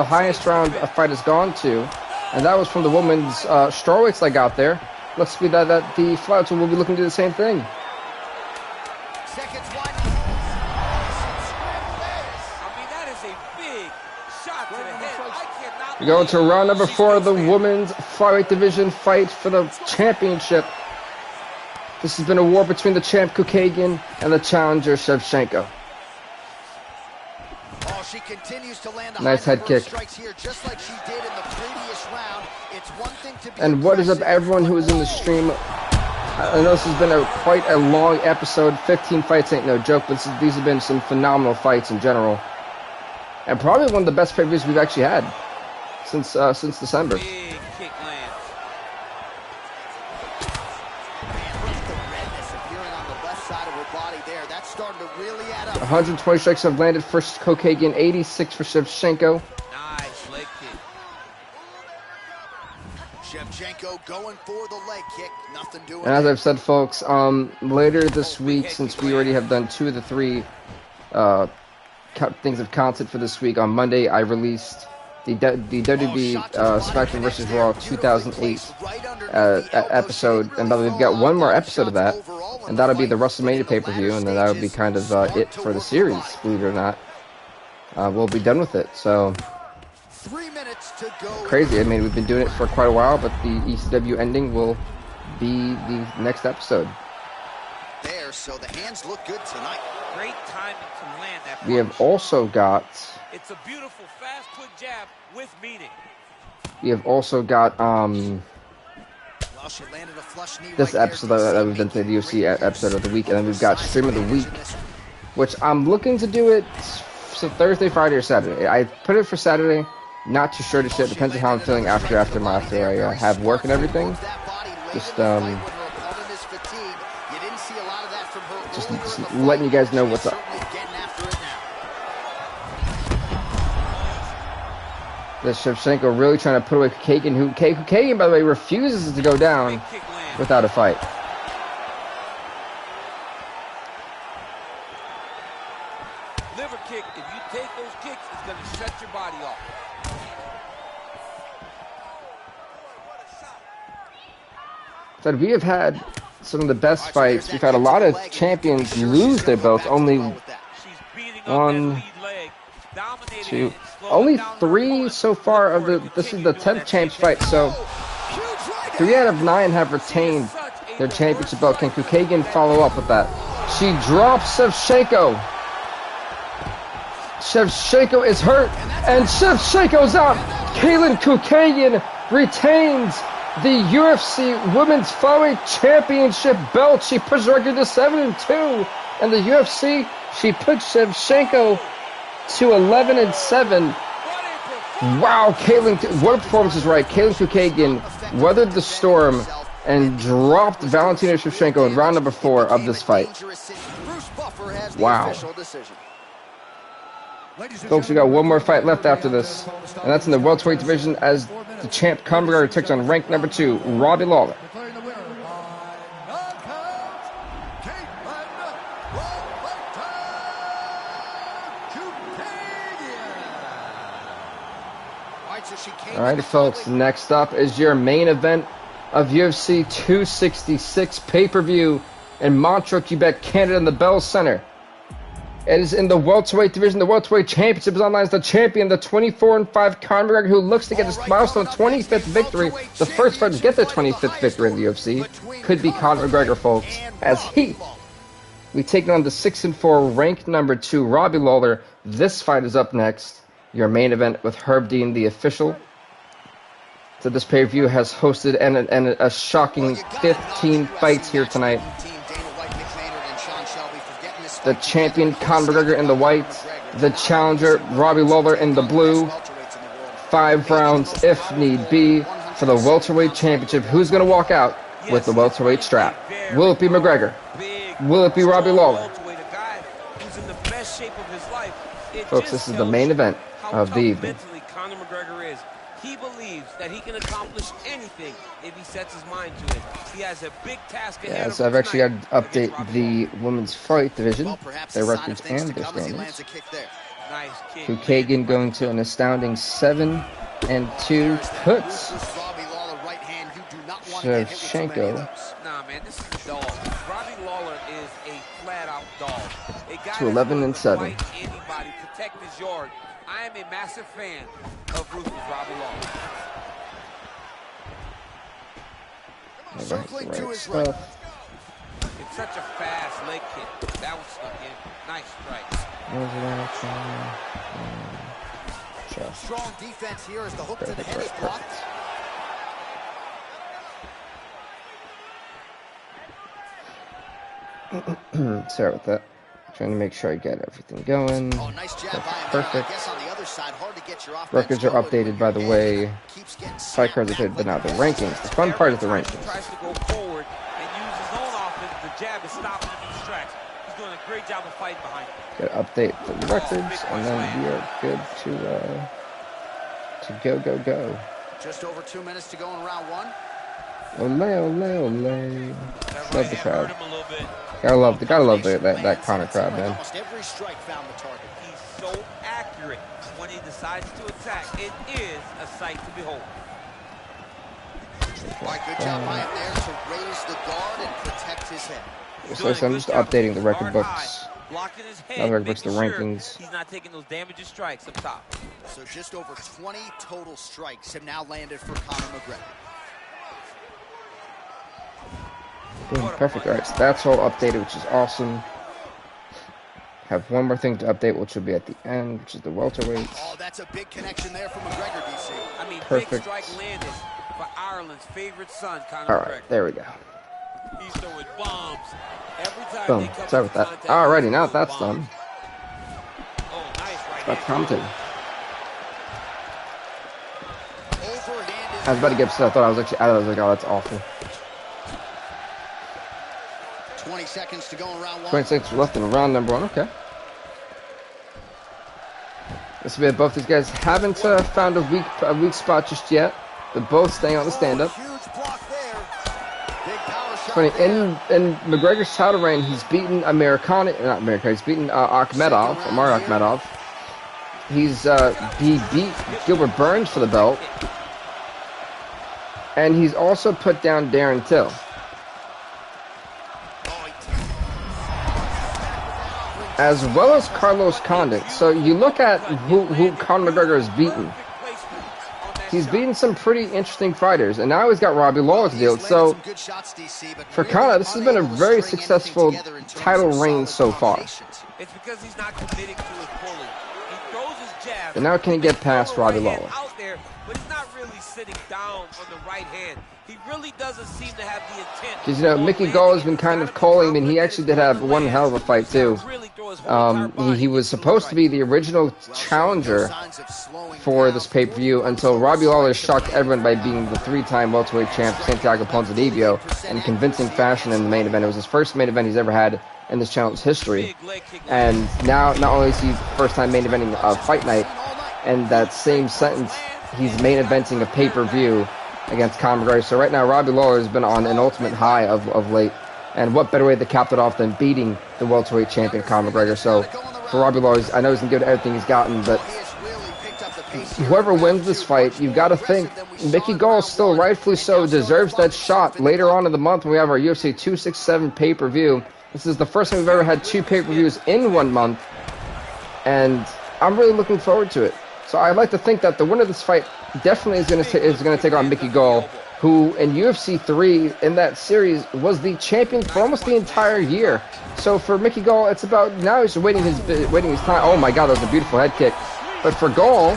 highest round a fight has gone to, and that was from the women's strawweights that got there. Looks to be that the flyweights will be looking to do the same thing. Seconds wide. I mean, that is a big shot to the head. I cannot. We go into round number 4 of the women's flyweight division fight for the championship. This has been a war between the champ Kukagian and the challenger Shevchenko. Oh, she continues to land a Nice head kick. strikes here, just like she did in the previous round. It's one thing to be And what is up, everyone who is in the stream? I know this has been quite a long episode. 15 fights ain't no joke, but these have been some phenomenal fights in general, and probably one of the best pay-per-views we've actually had since December. Big kick lands. the redness appearing on the left side of her body there. That's starting to really add up. 120 strikes have landed for Kukagian, 86 for Shevchenko. Nice leg kick. Shevchenko going for the leg kick. Nothing doing. And as I've said, folks, later this week, since we already have done 2 of the 3 things of content for this week, on Monday I released the WWE SmackDown vs. Raw 2008 episode, and we've got one more episode of that, and that'll be the WrestleMania pay-per-view, and then that'll be kind of it for the series, believe it or not. We'll be done with it, so 3 minutes to go. crazy. I mean, we've been doing it for quite a while, but the ECW ending will be the next episode. There, so the hands look good tonight. Great timing to land that punch. We have also got It's a beautiful, fast, quick jab with meaning. Well, she landed a flush knee this right episode there. that we've done to the UFC episode of the week, and then we've got Stream of the Week, which I'm looking to do it so Thursday, Friday, or Saturday. I put it for Saturday. Not too sure to shit. Depends on how I'm feeling after I have work and everything. Just letting you guys know what's up. This Shevchenko really trying to put away Kukagian, who Kukagian, by the way, refuses to go down without a fight. Liver kick, if you take those kicks, it's going to shut your body off. Said we have had some of the best fights. We've had a lot of champions lose their belts only on 2. Only 3 so far of the. This is the 10th champs fight. So 3 out of 9 have retained their championship belt. Can Kukagan follow up with that? She drops Shevchenko. Shevchenko is hurt, and Shevchenko's out. Kaylin Kukagan retains the UFC Women's Flyweight Championship belt. She pushed the record to 7-2, and the UFC, she put Shevchenko to 11-7. Wow, Kaylin, what a performance is right. Kaylin Kukagan weathered the storm and dropped Valentina Shevchenko in round number 4 of this fight. Wow. Folks, we got one more fight left after this, and that's in the welterweight division as the champ Conor McGregor takes on ranked number 2, Robbie Lawler. Alrighty, folks, next up is your main event of UFC 266 pay-per-view in Montreal, Quebec, Canada, in the Bell Center. It is in the welterweight division. The welterweight championship is on line as the champion, the 24-5 Conor McGregor, who looks to get his milestone 25th victory. The first fighter to get their 25th victory in the UFC could be Conor McGregor, folks, as we take on the 6-4 ranked number 2 Robbie Lawler. This fight is up next. Your main event with Herb Dean, the official. So this pay-per-view has hosted and a shocking 15 fights here tonight. The champion Conor McGregor in the white, the challenger Robbie Lawler in the blue. 5 rounds if need be for the welterweight championship. Who's going to walk out with the welterweight strap? Will it be McGregor? Will it be Robbie Lawler? Folks, this is the main event of the evening. Conor McGregor is. He believes that he can accomplish anything if he sets his mind to it. He has a big task ahead of him. So I've actually got to update the women's fight division, their records and their standings. Kukagan going to an astounding 7-2, puts Shevchenko Nah, man, this is a dog. Robbie Lawler is a flat-out dog. to 11-7. Anybody protect his yard. I am a massive fan of Ruthless Robbie Lawler. Circling to his right. It's such a fast leg kick. That was stuck in. Nice strike. Strong defense here as the hook to the head is blocked. Sorry about that. Trying to make sure I get everything going. Oh, nice jab Perfect. I guess on the other side, hard to get your offense Records are updated, by the way. Fight cards are updated, but now the rankings. The fun part is the rankings. Tries to go forward and use his own offense. The jab is stopping him in his tracks. He's doing a great job of fighting behind him. Got to update the records, and then we are good to go. Just over 2 minutes to go in round 1. Ole. Love the crowd. Gotta love that Conor crowd, man. Almost every strike found the target. He's so accurate when he decides to attack. It is a sight to behold. Good job by him there to raise the guard and protect his head. So I'm just updating the record books. Blocking his head, Not the record books, the making rankings. He's not taking those damaging strikes up top. So just over 20 total strikes have now landed for Conor McGregor. Boom, perfect. Alright, so that's all updated, which is awesome. Have one more thing to update, which will be at the end, which is the welterweights. Oh, that's a big connection there for McGregor, DC. I mean, perfect. Big strike landed for Ireland's favorite son, Conor Alright, McGregor. there we go. He's throwing bombs every time. Boom. Sorry about that. Alrighty, now that that's done. Oh, nice right That's commentating. Overhand I was about to get upset. I thought I was actually out of it. I was like, oh, that's awful. 20 seconds to go in round 1. 20 seconds left in round number 1. Okay. This will be both these guys haven't found a weak spot just yet. They're both staying on the stand-up. Huge block there. Big power shot Funny, there. in McGregor's title reign, he's beaten he's beaten Akhmedov, Omar Akhmedov. He beat Gilbert Burns for the belt. And he's also put down Darren Till. as well as Carlos Condit. So you look at who Conor McGregor has beaten. He's beaten some pretty interesting fighters, and now he's got Robbie Lawler to deal with. So for Conor, this has been a very successful title reign so far. It's because he's not committing to his pulling. He throws his jab. And now can he get past Robbie Lawler? Out there, but he's not really sitting down on the right hand. He really doesn't seem to have the intent. Because, you know, Mickey Gall has been kind of calling, and he actually did have one hell of a fight, too. He was supposed to be the original challenger for this pay-per-view until Robbie Lawler shocked everyone by being the three-time welterweight champ Santiago Ponzinibbio in convincing fashion in the main event. It was his first main event he's ever had in this channel's history. And now, not only is he first-time main eventing a fight night, and that same sentence, he's main eventing a pay-per-view against Conor McGregor. So right now, Robbie Lawler has been on an ultimate high of late. And what better way to cap it off than beating the welterweight champion, Conor McGregor. So for Robbie Lawler, I know he's going to give it everything he's gotten, but whoever wins this fight, you've got to think Mickey Gall, still rightfully so, deserves that shot later on in the month when we have our UFC 267 pay-per-view. This is the first time we've ever had two pay-per-views in 1 month, and I'm really looking forward to it. So I'd like to think that the winner of this fight definitely is going to take on Mickey Gall, who in UFC 3 in that series was the champion for almost the entire year. So for Mickey Gall, it's about now he's waiting his time. Oh my God, that was a beautiful head kick. But for Gall,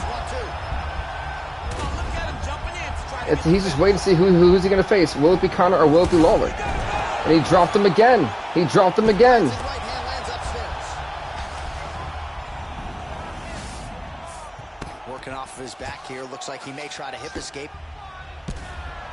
he's just waiting to see who's he going to face. Will it be Conor or will it be Lawler? And he dropped him again. He dropped him again. Working off of his back here. Looks like he may try to hip escape.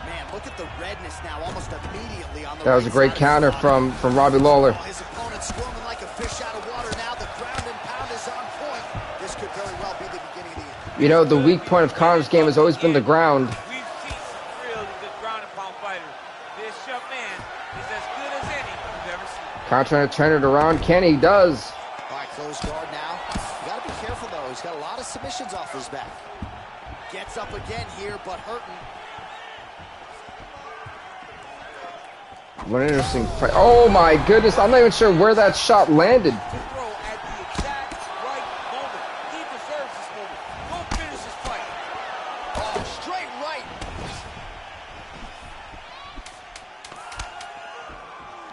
Man, look at the redness now, almost immediately on the That was a great counter from Robbie Lawler. His opponent squirming like a fish out of water now. The ground and pound is on point. This could very well be the beginning of the end. You know, the weak point of Conor's game has always been the ground. We've seen some really good ground and pound fighters. This young man is as good as any we've ever seen. Conor trying to turn it around. Can he? Does. All right, close guard now. You got to be careful, though. He's got a lot of submissions off his back. Gets up again here, but hurting. What an interesting fight. Oh my goodness, I'm not even sure where that shot landed. To throw at the exact right moment. He deserves this moment. Go finish this fight. Oh, straight right.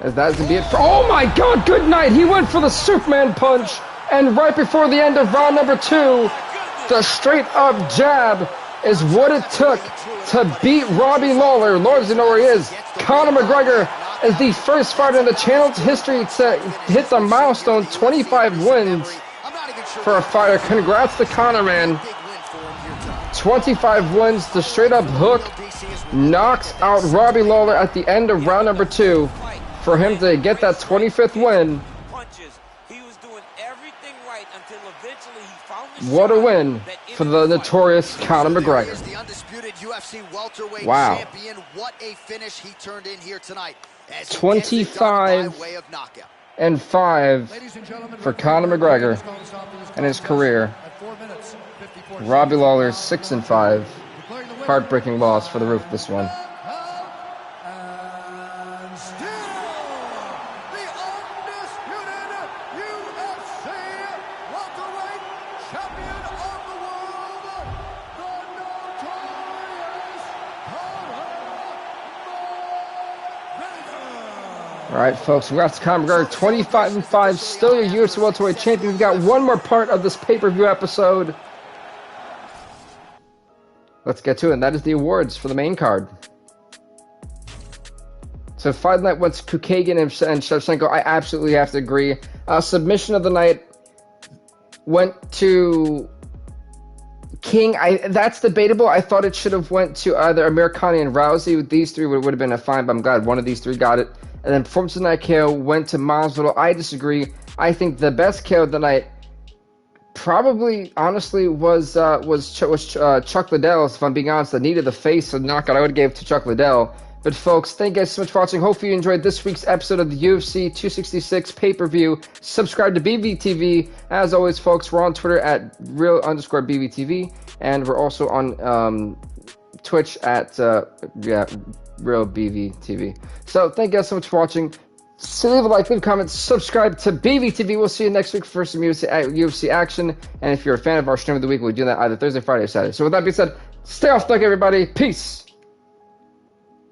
As that's gonna be it. Oh my God, good night. He went for the Superman punch. And right before the end of round number 2, the straight up jab is what it took to beat Robbie Lawler. Lawler doesn't know where he is. Conor McGregor is the first fighter in the channel's history to hit the milestone 25 wins for a fighter. Congrats to Conor, man. 25 wins. The straight up hook knocks out Robbie Lawler at the end of round number 2 for him to get that 25th win. What a win for the notorious Conor McGregor. The undisputed UFC welterweight champion. What a finish he turned in here tonight. 25-5 for Conor McGregor in his career. Robbie Lawler 6-5. Heartbreaking loss for the roof of this one. All right, folks, congrats to Conor McGregor, 25-5, still your UFC welterweight champion. We've got one more part of this pay-per-view episode. Let's get to it, and that is the awards for the main card. So Fight Night went to Kukagan and Shevchenko. I absolutely have to agree. Submission of the night went to King. That's debatable. I thought it should have went to either Amir Khan and Rousey. These three would have been a fine, but I'm glad one of these three got it. And then Performance of the Night KO went to Masvidal. I disagree. I think the best KO of the night probably, honestly, was Chuck Liddell. If I'm being honest, I needed the face of the knockout. I would have gave it to Chuck Liddell. But folks, thank you guys so much for watching. Hopefully you enjoyed this week's episode of the UFC 266 pay-per-view. Subscribe to BVTV. As always, folks, we're on Twitter at real_BVTV. And we're also on Twitch at RealBVTV. So thank you guys so much for watching. So leave a like, leave a comment, subscribe to BVTV. We'll see you next week for some UFC action. And if you're a fan of our stream of the week, we'll do that either Thursday, Friday, or Saturday. So with that being said, stay off duck, everybody. Peace.